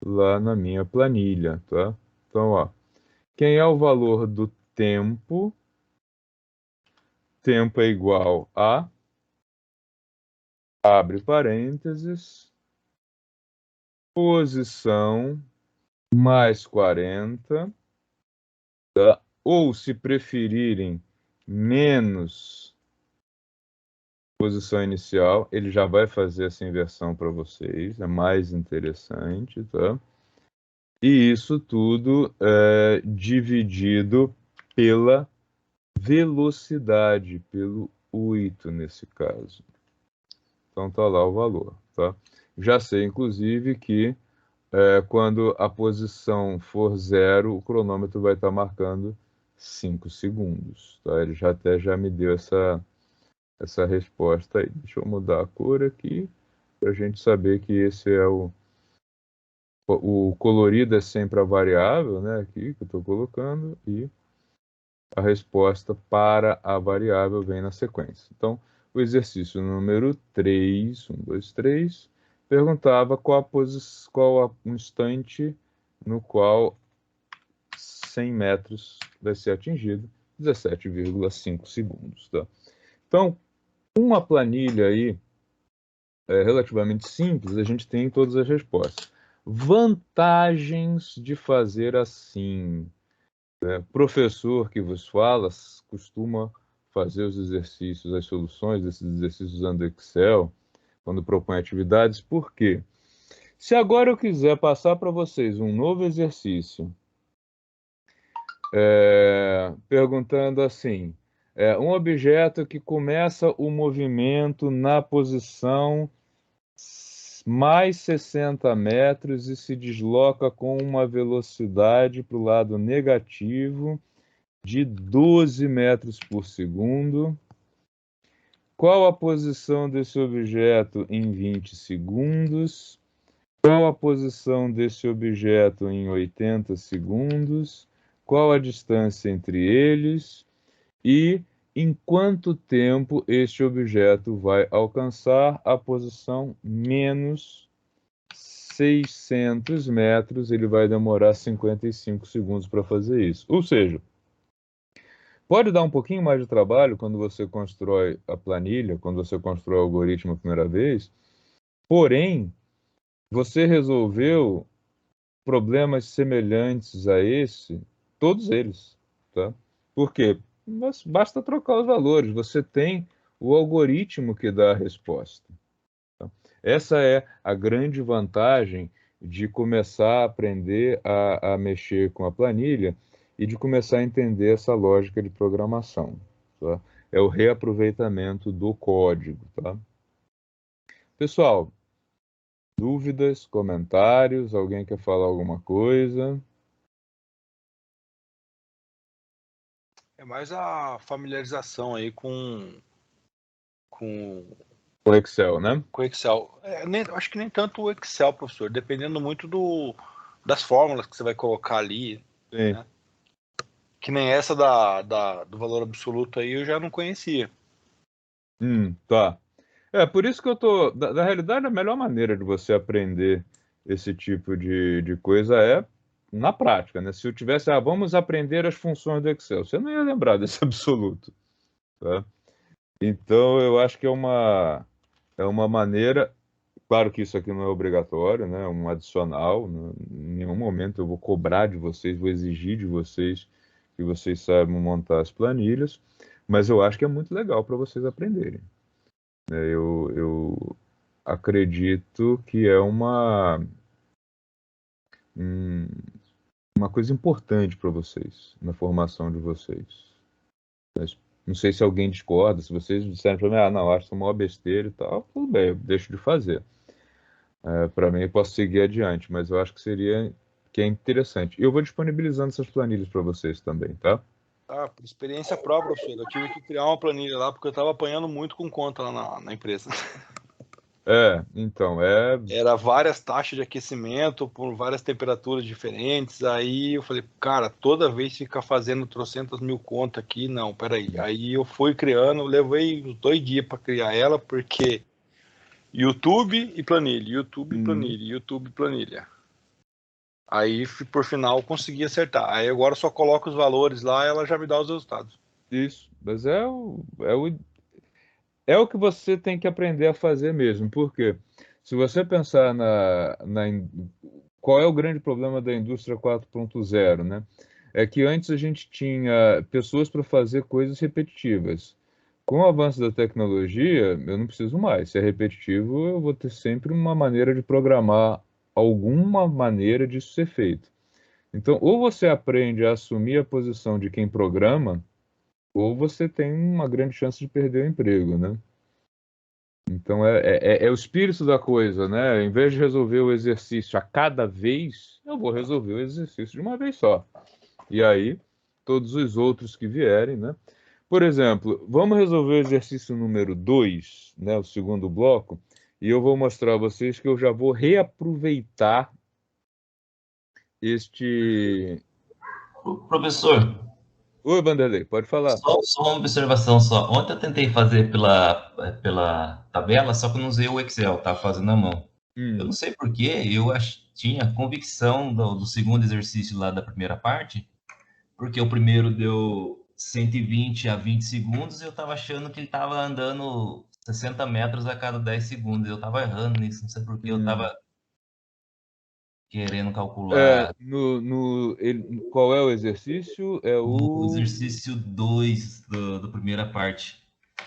lá na minha planilha, tá? Então, ó, quem é o valor do tempo? Tempo é igual a, abre parênteses, posição mais 40, tá? Ou, se preferirem, menos posição inicial. Ele já vai fazer essa inversão para vocês, é mais interessante, tá? E isso tudo é dividido pela velocidade, pelo 8 nesse caso. Então tá lá o valor, tá? Já sei, inclusive, que quando a posição for 0, o cronômetro vai estar marcando 5 segundos, tá? Ele já me deu essa resposta aí. Deixa eu mudar a cor aqui, para a gente saber que esse é o colorido é sempre a variável, né, aqui que eu estou colocando, e a resposta para a variável vem na sequência. Então, o exercício número 3, 1, 2, 3, perguntava qual o instante no qual 100 metros vai ser atingido, 17,5 segundos. Tá? Então, uma planilha aí relativamente simples, a gente tem todas as respostas. Vantagens de fazer assim. Professor que vos fala costuma fazer os exercícios, as soluções desses exercícios usando Excel, quando propõe atividades. Por quê? Se agora eu quiser passar para vocês um novo exercício, perguntando assim, um objeto que começa o movimento na posição mais 60 metros e se desloca com uma velocidade para o lado negativo de 12 metros por segundo. Qual a posição desse objeto em 20 segundos? Qual a posição desse objeto em 80 segundos? Qual a distância entre eles? E em quanto tempo este objeto vai alcançar a posição menos 600 metros? Ele vai demorar 55 segundos para fazer isso. Ou seja, pode dar um pouquinho mais de trabalho quando você constrói a planilha, quando você constrói o algoritmo a primeira vez, porém, você resolveu problemas semelhantes a esse, todos eles, tá? Por quê? Basta trocar os valores, você tem o algoritmo que dá a resposta. Tá? Essa é a grande vantagem de começar a aprender a mexer com a planilha e de começar a entender essa lógica de programação. Tá? É o reaproveitamento do código. Tá? Pessoal, dúvidas, comentários? Alguém quer falar alguma coisa? É mais a familiarização aí com O Excel, né? o Excel. Acho que nem tanto o Excel, professor, dependendo muito das fórmulas que você vai colocar ali. Sim. Né? Que nem essa do valor absoluto aí eu já não conhecia. Tá. Por isso que eu tô. Na realidade, a melhor maneira de você aprender esse tipo de coisa é na prática, né? Se eu tivesse, vamos aprender as funções do Excel, você não ia lembrar desse absoluto, tá? Então, eu acho que é uma maneira. Claro que isso aqui não é obrigatório, né? É um adicional. Em nenhum momento eu vou cobrar de vocês, vou exigir de vocês que vocês saibam montar as planilhas, mas eu acho que é muito legal para vocês aprenderem. Eu acredito que é uma coisa importante para vocês, na formação de vocês. Mas não sei se alguém discorda, se vocês disserem para mim, não, acho que é uma besteira e tal, tudo bem, eu deixo de fazer. Para mim, eu posso seguir adiante, mas eu acho que é interessante. Eu vou disponibilizando essas planilhas para vocês também, tá? Por experiência própria, professor, eu tive que criar uma planilha lá porque eu estava apanhando muito com conta lá na empresa. Então, Era várias taxas de aquecimento por várias temperaturas diferentes. Aí eu falei, cara, toda vez ficar fazendo trocentas mil contas aqui, não, peraí. Aí eu fui criando, levei uns 2 dias para criar ela, porque YouTube e planilha, YouTube e planilha, YouTube e planilha. Aí, por final, eu consegui acertar. Aí agora eu só coloco os valores lá e ela já me dá os resultados. isso, mas é o que você tem que aprender a fazer mesmo, porque se você pensar qual é o grande problema da indústria 4.0, né? É que antes a gente tinha pessoas para fazer coisas repetitivas. Com o avanço da tecnologia, eu não preciso mais. Se é repetitivo, eu vou ter sempre uma maneira de programar alguma maneira disso ser feito. Então, ou você aprende a assumir a posição de quem programa, ou você tem uma grande chance de perder o emprego, né? Então é o espírito da coisa, né? Em vez de resolver o exercício a cada vez, eu vou resolver o exercício de uma vez só. E aí, todos os outros que vierem, né? Por exemplo, vamos resolver o exercício número 2, né, o segundo bloco, e eu vou mostrar a vocês que eu já vou reaproveitar este... Professor, Oi, Vanderlei, pode falar. só uma observação só. Ontem eu tentei fazer pela tabela, só que eu não usei o Excel, tá fazendo à mão. Eu não sei por quê, tinha convicção do segundo exercício lá da primeira parte, porque o primeiro deu 120 a 20 segundos e eu estava achando que ele estava andando 60 metros a cada 10 segundos. Eu estava errando nisso, não sei por que eu estava querendo calcular. Qual é o exercício? É O o exercício 2 da primeira parte.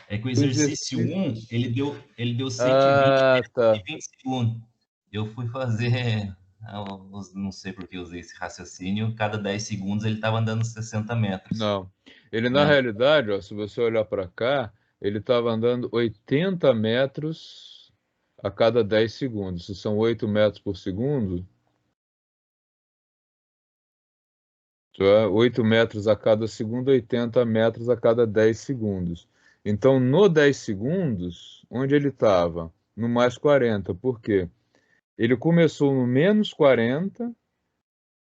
É que o exercício exercício... 1, ele deu 120 Ah, e tá. 20 segundos. Eu fui fazer, não sei por que eu usei esse raciocínio, cada 10 segundos ele estava andando 60 metros. Não. Ele, na Né? realidade, ó, se você olhar para cá, ele estava andando 80 metros a cada 10 segundos. Se são 8 metros por segundo, 8 metros a cada segundo, 80 metros a cada 10 segundos. Então, no 10 segundos, onde ele estava? No mais 40. Por quê? Ele começou no menos 40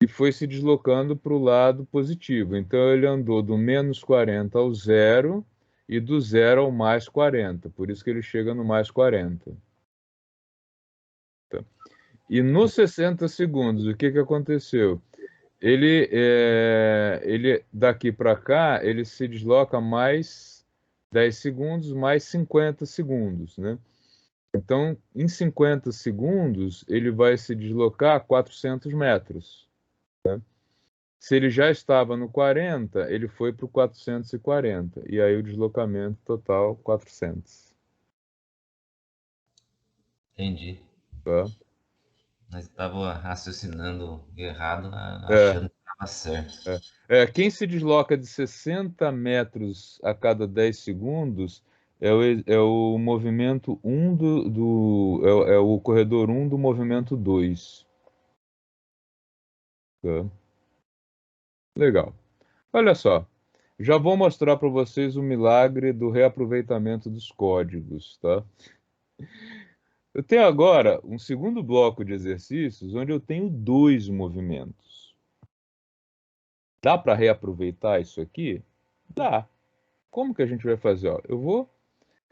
e foi se deslocando para o lado positivo. Então, ele andou do menos 40 ao zero e do zero ao mais 40. Por isso que ele chega no mais 40. Tá? E nos 60 segundos, o que aconteceu? Ele daqui para cá, ele se desloca mais 10 segundos, mais 50 segundos, né? Então, em 50 segundos, ele vai se deslocar 400 metros. Se ele já estava no 40, ele foi para o 440. E aí o deslocamento total, 400. Entendi. Tá? Mas estava raciocinando errado, É, achando que estava certo. quem se desloca de 60 metros a cada 10 segundos é o movimento 1 é o corredor 1 do movimento 2. Tá? Legal. Olha só, já vou mostrar para vocês o milagre do reaproveitamento dos códigos, tá? Eu tenho agora um segundo bloco de exercícios onde eu tenho 2 movimentos. Dá para reaproveitar isso aqui? Dá. Como que a gente vai fazer? Ó, eu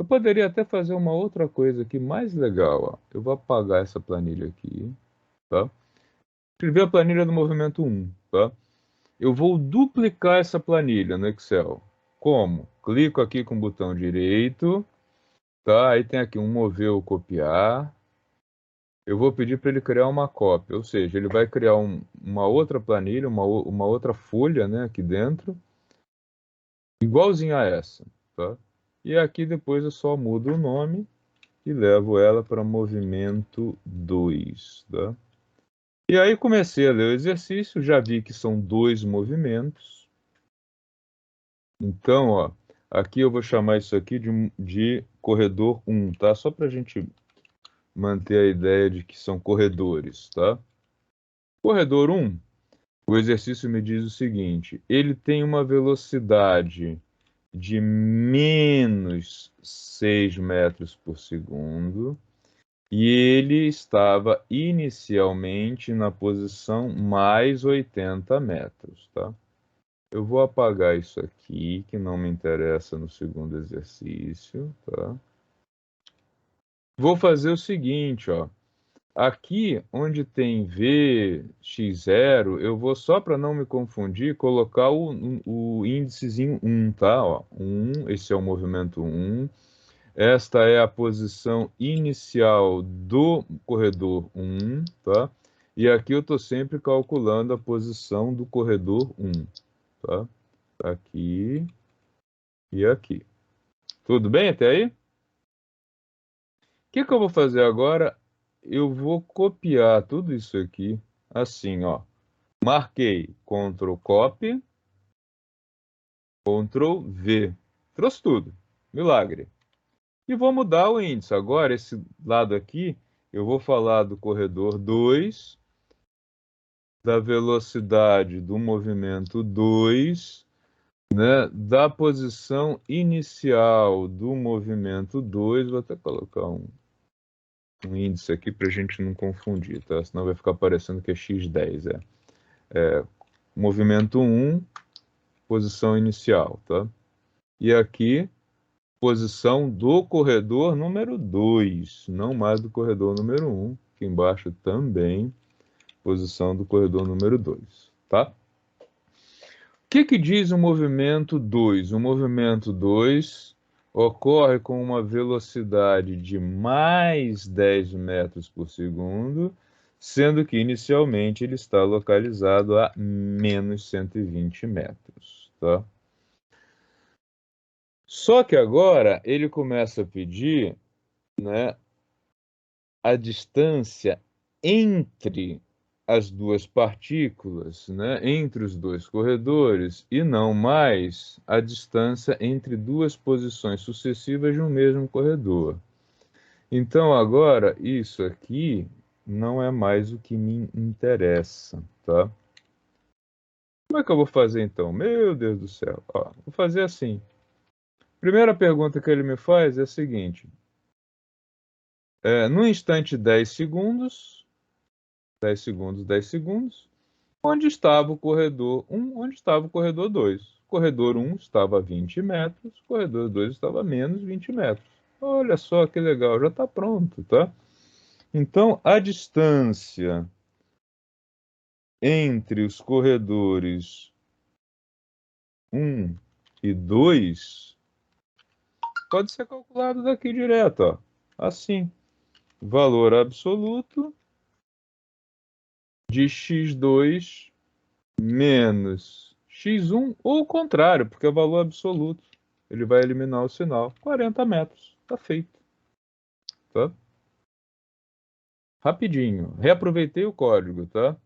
poderia até fazer uma outra coisa aqui mais legal. Ó. Eu vou apagar essa planilha aqui, tá? Escrever a planilha do movimento 1, tá? Eu vou duplicar essa planilha no Excel. Como? Clico aqui com o botão direito, tá? Aí tem aqui um mover ou copiar. Eu vou pedir para ele criar uma cópia, ou seja, ele vai criar uma outra planilha, uma outra folha, né, aqui dentro, igualzinha a essa, tá? E aqui depois eu só mudo o nome e levo ela para movimento 2, tá? E aí comecei a ler o exercício, já vi que são 2 movimentos. Então, ó, aqui eu vou chamar isso aqui de corredor 1, tá? Só para a gente manter a ideia de que são corredores, tá? Corredor 1, o exercício me diz o seguinte: ele tem uma velocidade de menos 6 metros por segundo e ele estava inicialmente na posição mais 80 metros, tá? Eu vou apagar isso aqui, que não me interessa no segundo exercício, tá? Vou fazer o seguinte, ó. Aqui, onde tem VX0, eu vou, só para não me confundir, colocar o índicezinho 1, tá? Ó, 1, esse é o movimento 1. Esta é a posição inicial do corredor 1, tá? E aqui eu estou sempre calculando a posição do corredor 1, tá? Aqui e aqui. Tudo bem até aí? O que eu vou fazer agora? Eu vou copiar tudo isso aqui, assim, ó. Marquei Ctrl Copy, Ctrl V. Trouxe tudo. Milagre. E vou mudar o índice. Agora, esse lado aqui, eu vou falar do corredor 2, da velocidade do movimento 2, né, da posição inicial do movimento 2, vou até colocar um índice aqui para a gente não confundir, tá? Senão vai ficar parecendo que é x10, movimento 1, posição inicial, tá? E aqui, posição do corredor número 2, não mais do corredor número 1, aqui embaixo também, posição do corredor número 2, tá? O que diz o movimento 2? O movimento 2 ocorre com uma velocidade de mais 10 metros por segundo, sendo que inicialmente ele está localizado a menos 120 metros, tá? Só que agora ele começa a pedir, né, a distância entre as duas partículas, né, entre os dois corredores, e não mais a distância entre duas posições sucessivas de um mesmo corredor. Então, agora, isso aqui não é mais o que me interessa, tá? Como é que eu vou fazer, então? Meu Deus do céu. Ó, vou fazer assim. Primeira pergunta que ele me faz é a seguinte. No instante 10 segundos, 10 segundos, 10 segundos, onde estava o corredor 1, onde estava o corredor 2. O corredor 1 estava a 20 metros, o corredor 2 estava a menos 20 metros. Olha só que legal, já está pronto, tá? Então, a distância entre os corredores 1 e 2 pode ser calculado daqui direto, ó. Assim, valor absoluto de x2 menos x1, ou o contrário, porque é valor absoluto. Ele vai eliminar o sinal. 40 metros. Tá feito. Tá? Rapidinho. Reaproveitei o código, tá?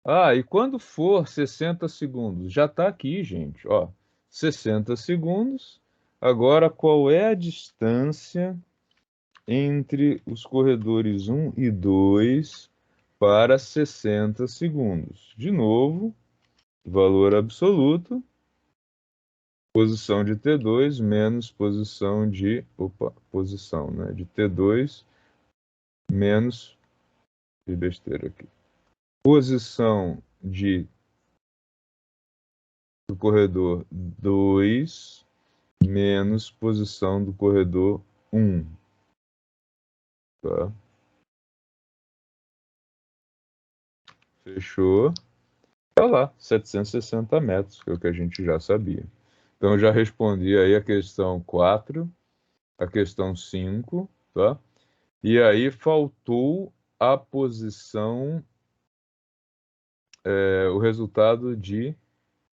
Ah, e quando for 60 segundos? Já tá aqui, gente. Ó, 60 segundos. Agora, qual é a distância entre os corredores 1 e 2 para 60 segundos? De novo, valor absoluto, posição de T2 menos posição de... posição, né? De T2 menos... Que besteira aqui. Posição do corredor 2 menos posição do corredor 1. Tá? Fechou. Tá lá, 760 metros, que é o que a gente já sabia. Então, eu já respondi aí a questão 4, a questão 5, tá? E aí faltou a posição, o resultado de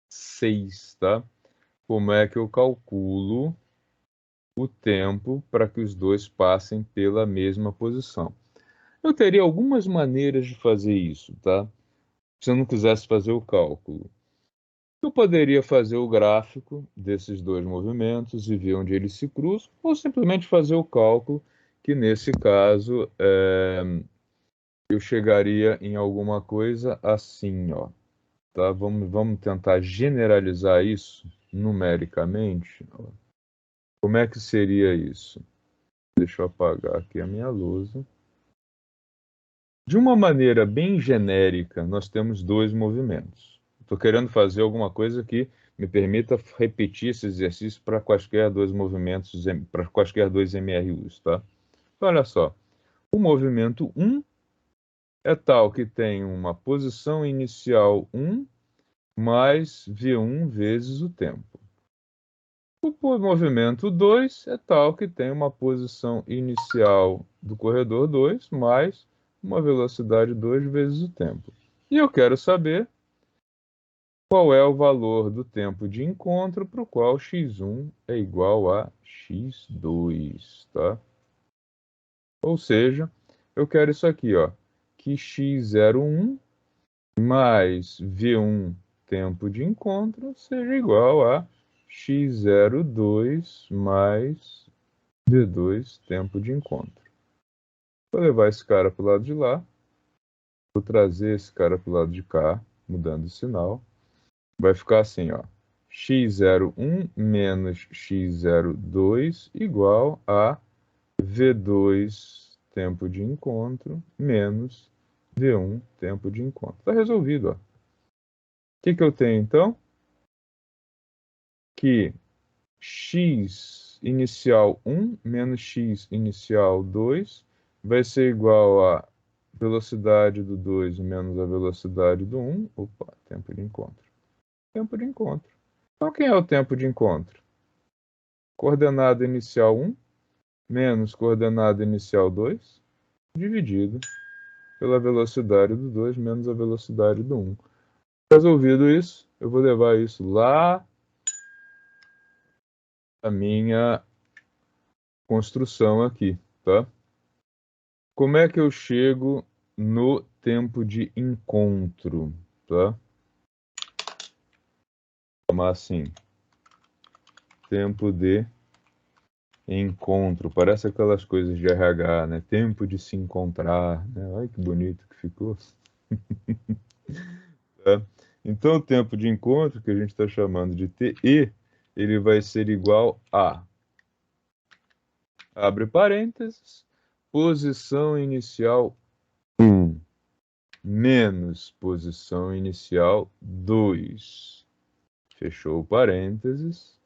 6, tá? Como é que eu calculo o tempo para que os dois passem pela mesma posição? Eu teria algumas maneiras de fazer isso, tá? Se eu não quisesse fazer o cálculo. Eu poderia fazer o gráfico desses dois movimentos e ver onde eles se cruzam, ou simplesmente fazer o cálculo, que nesse caso eu chegaria em alguma coisa assim, ó. Tá? Vamos tentar generalizar isso numericamente. Como é que seria isso? Deixa eu apagar aqui a minha lousa. De uma maneira bem genérica, nós temos dois movimentos. Estou querendo fazer alguma coisa que me permita repetir esse exercício para quaisquer dois movimentos, para quaisquer dois MRUs, tá? Então, olha só. O movimento 1 é tal que tem uma posição inicial 1 mais V1 vezes o tempo. O movimento 2 é tal que tem uma posição inicial do corredor 2 mais uma velocidade 2 vezes o tempo. E eu quero saber qual é o valor do tempo de encontro para o qual x1 é igual a x2, tá? Ou seja, eu quero isso aqui, ó, que x01 mais V1 tempo de encontro seja igual a x02 mais V2 tempo de encontro. Vou levar esse cara para o lado de lá, vou trazer esse cara para o lado de cá, mudando o sinal. Vai ficar assim, ó, x01 menos x02 igual a V2 tempo de encontro menos V1 tempo de encontro. Está resolvido, ó. O que eu tenho, então? Que x inicial 1 menos x inicial 2 vai ser igual a velocidade do 2 menos a velocidade do 1. Opa, tempo de encontro. Tempo de encontro. Então, quem é o tempo de encontro? Coordenada inicial 1 menos coordenada inicial 2 dividido pela velocidade do 2 menos a velocidade do 1. Resolvido isso, eu vou levar isso lá a minha construção aqui, tá? Como é que eu chego no tempo de encontro, tá? Vou chamar assim, tempo de encontro. Parece aquelas coisas de RH, né? Tempo de se encontrar, né? Olha que bonito que ficou. Tá? Então, o tempo de encontro, que a gente está chamando de TE, ele vai ser igual a, abre parênteses, posição inicial 1 menos posição inicial 2, fechou parênteses,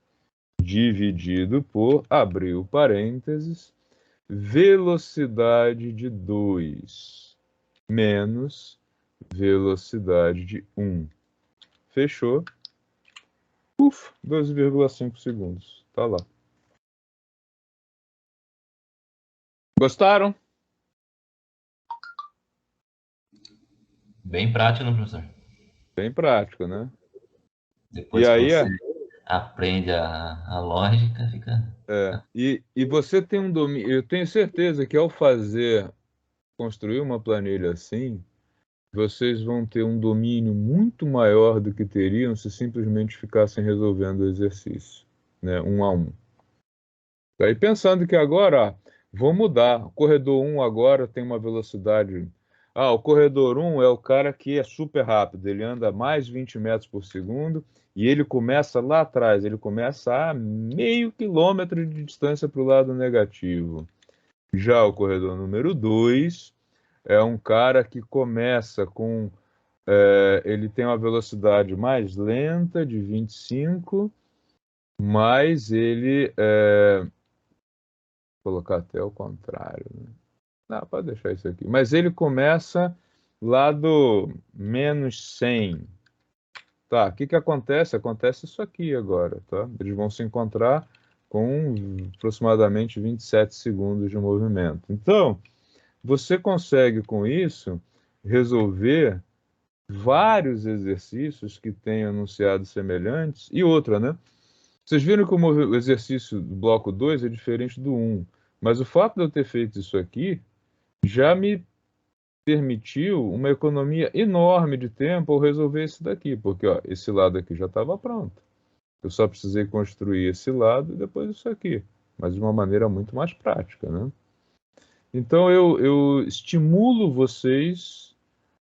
dividido por, abriu parênteses, velocidade de 2 menos velocidade de 1. Fechou. 12,5 segundos. Tá lá. Gostaram? Bem prático, né, professor? Bem prático, né? Depois e que aí, você aprende a lógica, fica... E você tem um domínio. Eu tenho certeza que ao construir uma planilha assim, vocês vão ter um domínio muito maior do que teriam se simplesmente ficassem resolvendo o exercício, né, um a um. Aí pensando que agora, vou mudar. O corredor 1 agora tem uma velocidade. O corredor 1 é o cara que é super rápido, ele anda mais 20 metros por segundo e ele começa lá atrás, ele começa a meio quilômetro de distância para o lado negativo. Já o corredor número 2 é um cara que começa com. Ele tem uma velocidade mais lenta, de 25, mas ele. Vou colocar até ao contrário, né? Não, pode deixar isso aqui. Mas ele começa lá do menos 100. Tá, o que que acontece? Acontece isso aqui agora, tá? Eles vão se encontrar com aproximadamente 27 segundos de movimento. Então, você consegue com isso resolver vários exercícios que têm enunciados semelhantes. E outra, né? Vocês viram que o exercício do bloco 2 é diferente do 1. Mas o fato de eu ter feito isso aqui já me permitiu uma economia enorme de tempo ao resolver isso daqui, porque ó, esse lado aqui já estava pronto. Eu só precisei construir esse lado e depois isso aqui, mas de uma maneira muito mais prática, né? Então eu estimulo vocês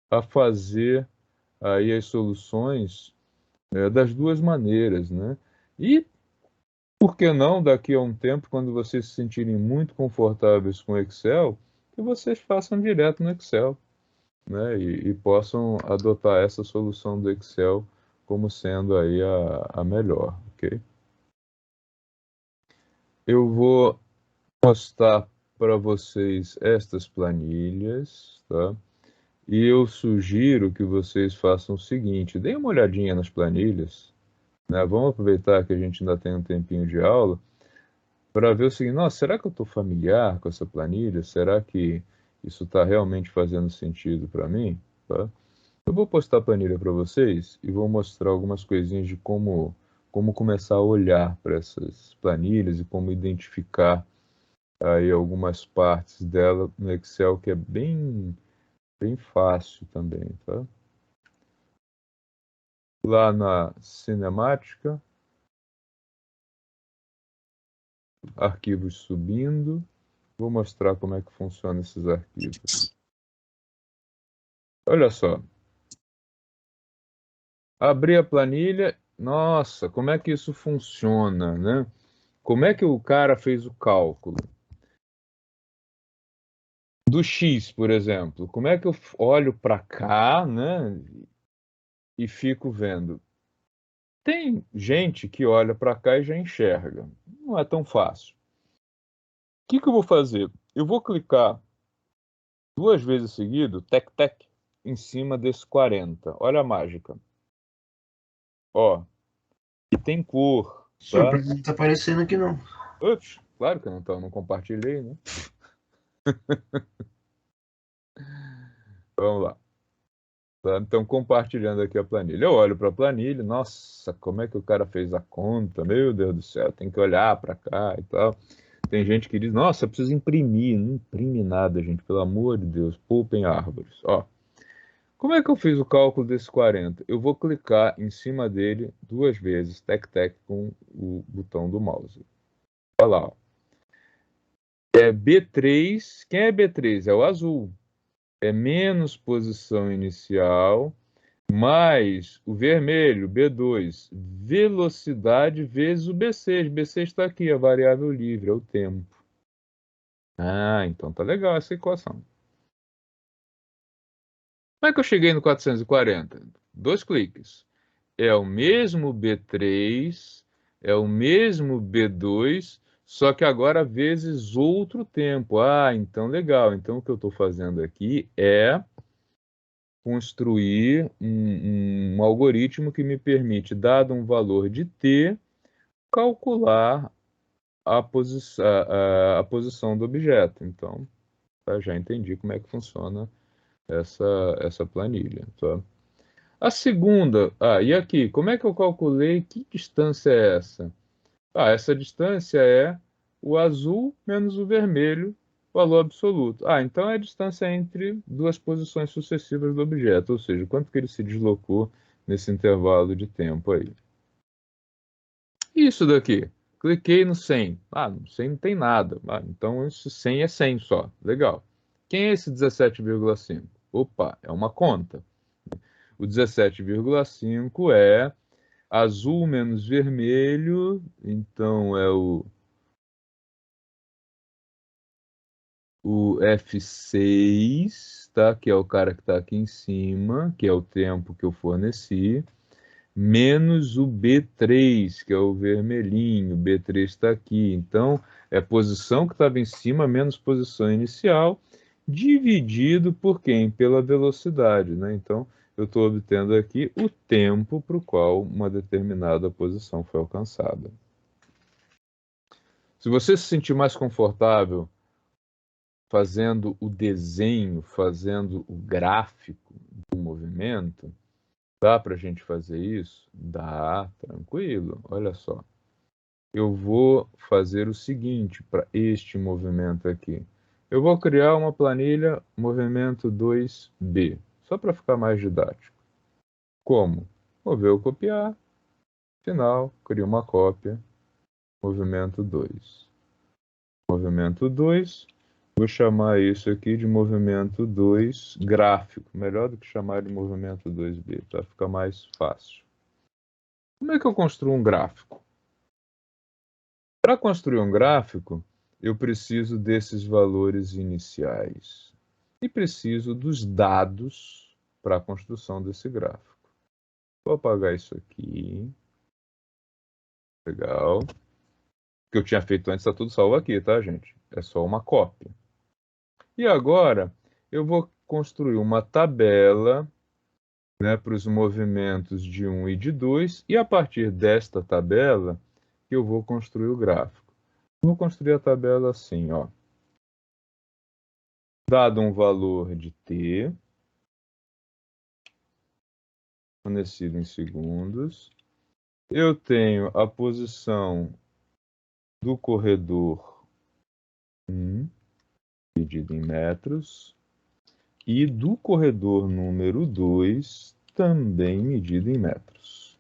a fazer aí as soluções das duas maneiras, né? E por que não, daqui a um tempo, quando vocês se sentirem muito confortáveis com o Excel, que vocês façam direto no Excel, né? E possam adotar essa solução do Excel como sendo aí a melhor, ok? Eu vou mostrar para vocês estas planilhas, tá? E eu sugiro que vocês façam o seguinte, deem uma olhadinha nas planilhas, né? Vamos aproveitar que a gente ainda tem um tempinho de aula, para ver o seguinte, nossa, será que eu estou familiar com essa planilha? Será que isso está realmente fazendo sentido para mim? Tá? Eu vou postar a planilha para vocês e vou mostrar algumas coisinhas de como começar a olhar para essas planilhas e como identificar aí algumas partes dela no Excel, que é bem fácil também, tá? Lá na cinemática, arquivos subindo, vou mostrar como é que funciona esses arquivos. Olha só. Abri a planilha nossa, como é que isso funciona, né? Como é que o cara fez o cálculo? Do X, por exemplo, como é que eu olho para cá, né, e fico vendo? Tem gente que olha para cá e já enxerga. Não é tão fácil. O que eu vou fazer? Eu vou clicar 2 vezes seguido, tec, tec, em cima desse 40. Olha a mágica. Ó, e tem cor, Senhor, tá? pra mim não tá aparecendo aqui, não. Ups, claro que não, tá, não compartilhei, né? Vamos lá. Tá? Então, compartilhando aqui a planilha. Eu olho para a planilha, nossa, como é que o cara fez a conta? Meu Deus do céu, tem que olhar para cá e tal. Tem gente que diz, nossa, eu preciso imprimir. Não imprime nada, gente, pelo amor de Deus, poupem árvores. Ó, como é que eu fiz o cálculo desse 40? Eu vou clicar em cima dele 2 vezes, tec, tec, com o botão do mouse. Olha lá, ó. É B3, quem é B3? É o azul. É menos posição inicial, mais o vermelho, B2, velocidade vezes o B6. B6 está aqui, a variável livre, é o tempo. Ah, então tá legal essa equação. Como é que eu cheguei no 440? 2 cliques. É o mesmo B3, é o mesmo B2, só que agora vezes outro tempo. Ah, então legal. Então o que eu estou fazendo aqui é construir um algoritmo que me permite, dado um valor de t, calcular a posição do objeto. Então, já entendi como é que funciona essa planilha. Tá? A segunda, e aqui, como é que eu calculei? Que distância é essa? Essa distância é o azul menos o vermelho, valor absoluto. Então é a distância entre 2 posições sucessivas do objeto, ou seja, quanto que ele se deslocou nesse intervalo de tempo aí. Isso daqui, cliquei no 100. No 100 não tem nada. Então esse 100 é 100 só. Legal. Quem é esse 17,5? Opa, é uma conta. O 17,5 é azul menos vermelho, então é o F6, tá? Que é o cara que está aqui em cima, que é o tempo que eu forneci, menos o B3, que é o vermelhinho. O B3 está aqui. Então, é posição que estava em cima menos posição inicial, dividido por quem? Pela velocidade, né? Então, eu estou obtendo aqui o tempo para o qual uma determinada posição foi alcançada. Se você se sentir mais confortável fazendo o desenho, fazendo o gráfico do movimento, dá para a gente fazer isso? Dá, tranquilo. Olha só. Eu vou fazer o seguinte para este movimento aqui. Eu vou criar uma planilha movimento 2B, só para ficar mais didático. Como? Vou ver o copiar, final, crio uma cópia, movimento 2. Movimento 2, vou chamar isso aqui de movimento 2 gráfico, melhor do que chamar de movimento 2B, para ficar mais fácil. Como é que eu construo um gráfico? Para construir um gráfico, eu preciso desses valores iniciais e preciso dos dados para a construção desse gráfico. Vou apagar isso aqui. Legal. O que eu tinha feito antes está tudo salvo aqui, tá, gente? É só uma cópia. E agora eu vou construir uma tabela, né, para os movimentos de 1 e de 2, e a partir desta tabela eu vou construir o gráfico. Vou construir a tabela assim, ó. Dado um valor de t, fornecido em segundos, eu tenho a posição do corredor 1, medido em metros, e do corredor número 2, também medido em metros.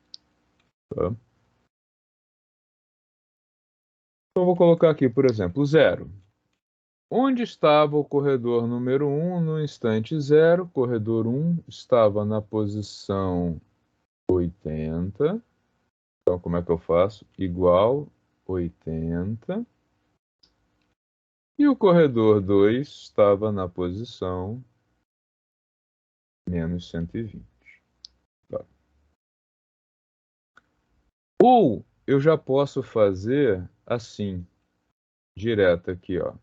Tá? Então, eu vou colocar aqui, por exemplo, 0. Onde estava o corredor número 1 no instante 0? Corredor 1 estava na posição 80. Então, como é que eu faço? Igual 80. E o corredor 2 estava na posição menos 120. Tá. Ou eu já posso fazer assim, direto aqui, ó.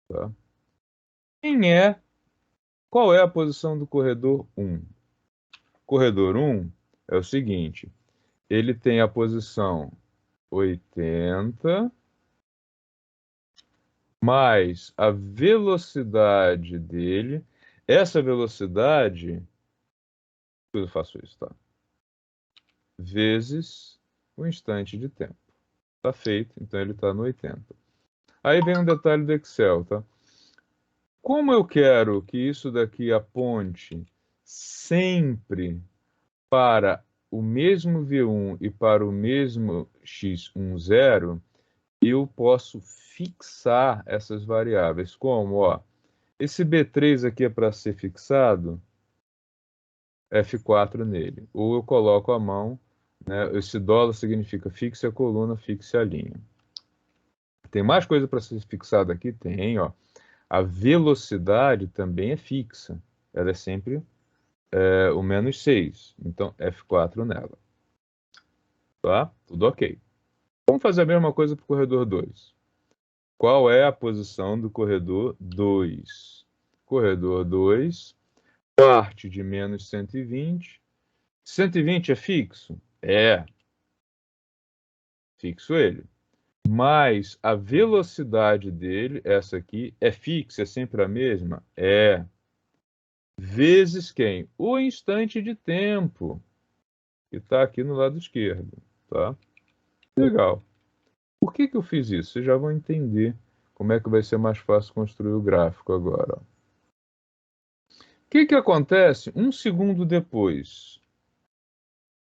Tá? Qual é a posição do corredor 1? Corredor 1 é o seguinte, ele tem a posição 80 mais a velocidade dele. Essa velocidade, eu faço isso, tá? Vezes o instante de tempo. Tá feito, então ele está no 80. Aí vem um detalhe do Excel, tá? Como eu quero que isso daqui aponte sempre para o mesmo V1 e para o mesmo X10, eu posso fixar essas variáveis. Como? Ó, esse B3 aqui é para ser fixado, F4 nele. Ou eu coloco a mão, né? Esse dólar significa fixe a coluna, fixe a linha. Tem mais coisa para ser fixada aqui? Tem, ó. A velocidade também é fixa. Ela é sempre o menos 6. Então, F4 nela. Tá? Tudo ok. Vamos fazer a mesma coisa para o corredor 2. Qual é a posição do corredor 2? Corredor 2 parte de menos 120. 120 é fixo? É. Fixo ele. Mas a velocidade dele, essa aqui, é fixa, é sempre a mesma? É. Vezes quem? O instante de tempo, que está aqui no lado esquerdo. Tá? Legal. Por que eu fiz isso? Vocês já vão entender como é que vai ser mais fácil construir o gráfico agora. O que acontece 1 segundo depois?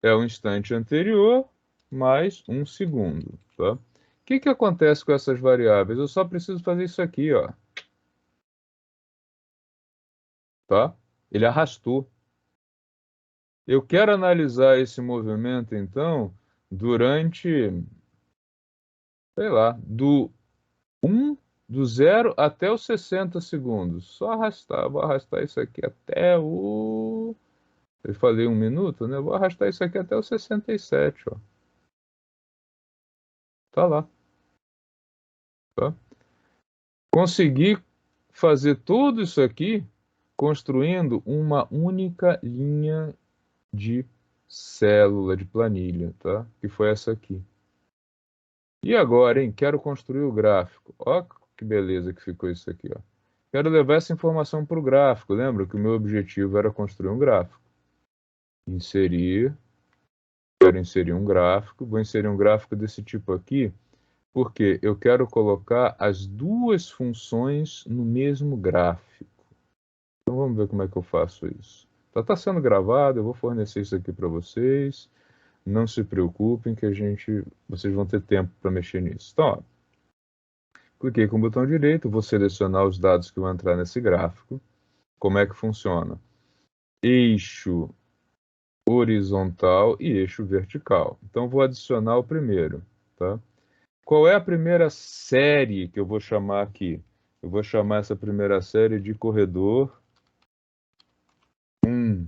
É o instante anterior mais 1 segundo. Tá? O que acontece com essas variáveis? Eu só preciso fazer isso aqui, ó. Tá? Ele arrastou. Eu quero analisar esse movimento, então, durante, sei lá, do 0 até os 60 segundos. Só arrastar. Vou arrastar isso aqui até o... Eu falei 1 minuto, né? Vou arrastar isso aqui até o 67, ó. Tá lá. Tá? Consegui fazer tudo isso aqui construindo uma única linha de célula, de planilha, tá? Que foi essa aqui. E agora, hein? Quero construir o gráfico. Ó que beleza que ficou isso aqui, ó. Quero levar essa informação para o gráfico. Lembra que o meu objetivo era construir um gráfico. Inserir. Quero inserir um gráfico. Vou inserir um gráfico desse tipo aqui, porque eu quero colocar as duas funções no mesmo gráfico. Então vamos ver como é que eu faço isso. Está sendo gravado, eu vou fornecer isso aqui para vocês. Não se preocupem que vocês vão ter tempo para mexer nisso. Então, ó, cliquei com o botão direito, vou selecionar os dados que vão entrar nesse gráfico. Como é que funciona? Eixo horizontal e eixo vertical. Então, vou adicionar o primeiro. Tá? Qual é a primeira série que eu vou chamar aqui? Eu vou chamar essa primeira série de corredor 1.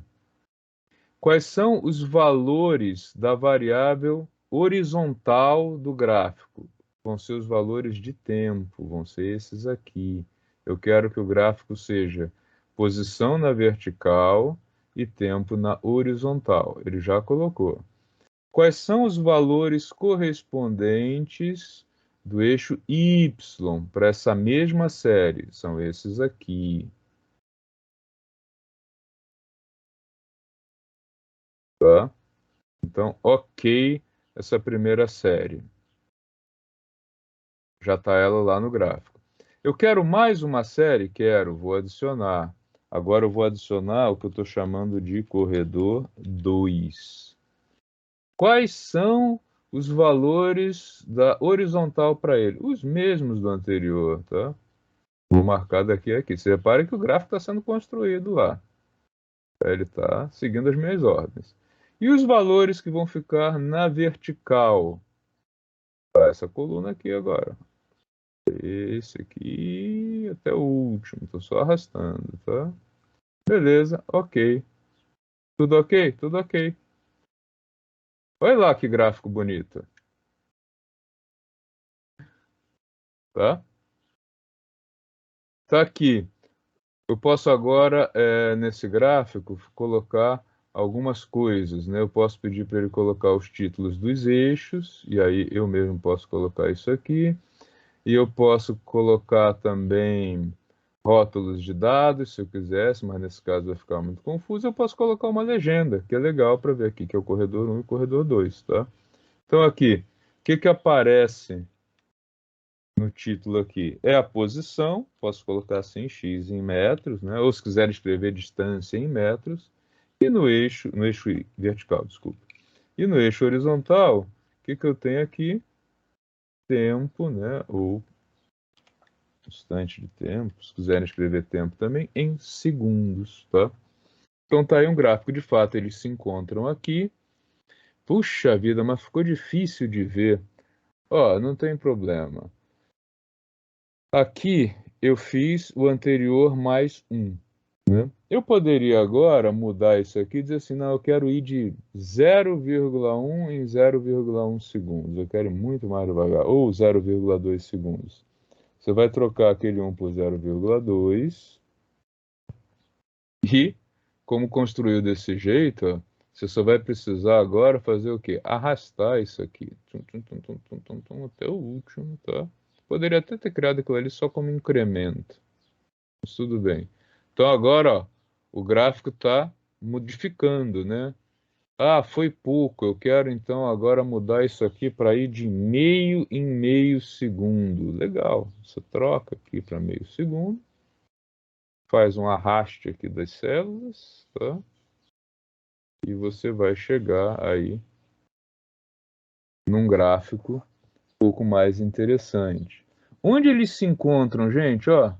Quais são os valores da variável horizontal do gráfico? Vão ser os valores de tempo, vão ser esses aqui. Eu quero que o gráfico seja posição na vertical e tempo na horizontal. Ele já colocou. Quais são os valores correspondentes do eixo Y para essa mesma série? São esses aqui. Tá? Então, ok, essa primeira série. Já está ela lá no gráfico. Eu quero mais uma série? Quero, vou adicionar. Agora eu vou adicionar o que eu estou chamando de corredor 2. Quais são os valores da horizontal para ele? Os mesmos do anterior, tá? Vou marcar daqui a aqui. Você repare que o gráfico está sendo construído lá. Ele está seguindo as minhas ordens. E os valores que vão ficar na vertical? Essa coluna aqui agora. Esse aqui até o último. Estou só arrastando, tá? Beleza, ok. Tudo ok? Tudo ok. Olha lá que gráfico bonito. Tá? Tá aqui. Eu posso agora, nesse gráfico, colocar algumas coisas, né? Eu posso pedir para ele colocar os títulos dos eixos, e aí eu mesmo posso colocar isso aqui. E eu posso colocar também rótulos de dados, se eu quisesse, mas nesse caso vai ficar muito confuso. Eu posso colocar uma legenda, que é legal para ver aqui, que é o corredor 1 e o corredor 2, tá? Então aqui, o que aparece no título aqui? É a posição, posso colocar assim, x em metros, né? Ou se quiser escrever distância em metros. E no eixo vertical, desculpa. E no eixo horizontal, o que eu tenho aqui? Tempo, né? Ou instante de tempo, se quiserem escrever tempo também, em segundos, tá? Então tá aí um gráfico, de fato, eles se encontram aqui. Puxa vida, mas ficou difícil de ver. Ó, não tem problema. Aqui eu fiz o anterior mais 1. Né? Eu poderia agora mudar isso aqui e dizer assim, não, eu quero ir de 0,1 em 0,1 segundos. Eu quero ir muito mais devagar. Ou 0,2 segundos. Você vai trocar aquele 1 por 0,2. E, como construiu desse jeito, ó, você só vai precisar agora fazer o quê? Arrastar isso aqui. Até o último, tá? Poderia até ter criado aquilo ali só como incremento. Mas tudo bem. Então agora, ó, o gráfico está modificando, né? Ah, foi pouco. Eu quero então agora mudar isso aqui para ir de meio em meio segundo. Legal. Você troca aqui para meio segundo. Faz um arraste aqui das células, tá? E você vai chegar aí num gráfico um pouco mais interessante. Onde eles se encontram, gente? Ó,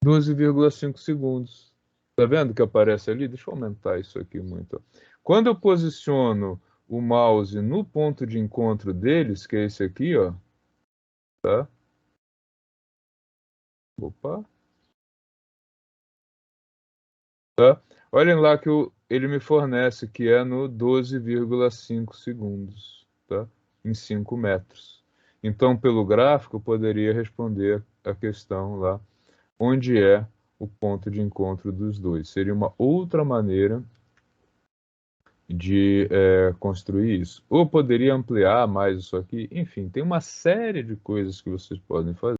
12,5 segundos. Tá vendo que aparece ali? Deixa eu aumentar isso aqui muito. Ó. Quando eu posiciono o mouse no ponto de encontro deles, que é esse aqui, ó, tá? Opa. Tá? Olhem lá que ele me fornece que é no 12,5 segundos, tá? Em 5 metros. Então, pelo gráfico, eu poderia responder a questão lá, onde é o ponto de encontro dos dois. Seria uma outra maneira de construir isso. Ou poderia ampliar mais isso aqui. Enfim, tem uma série de coisas que vocês podem fazer.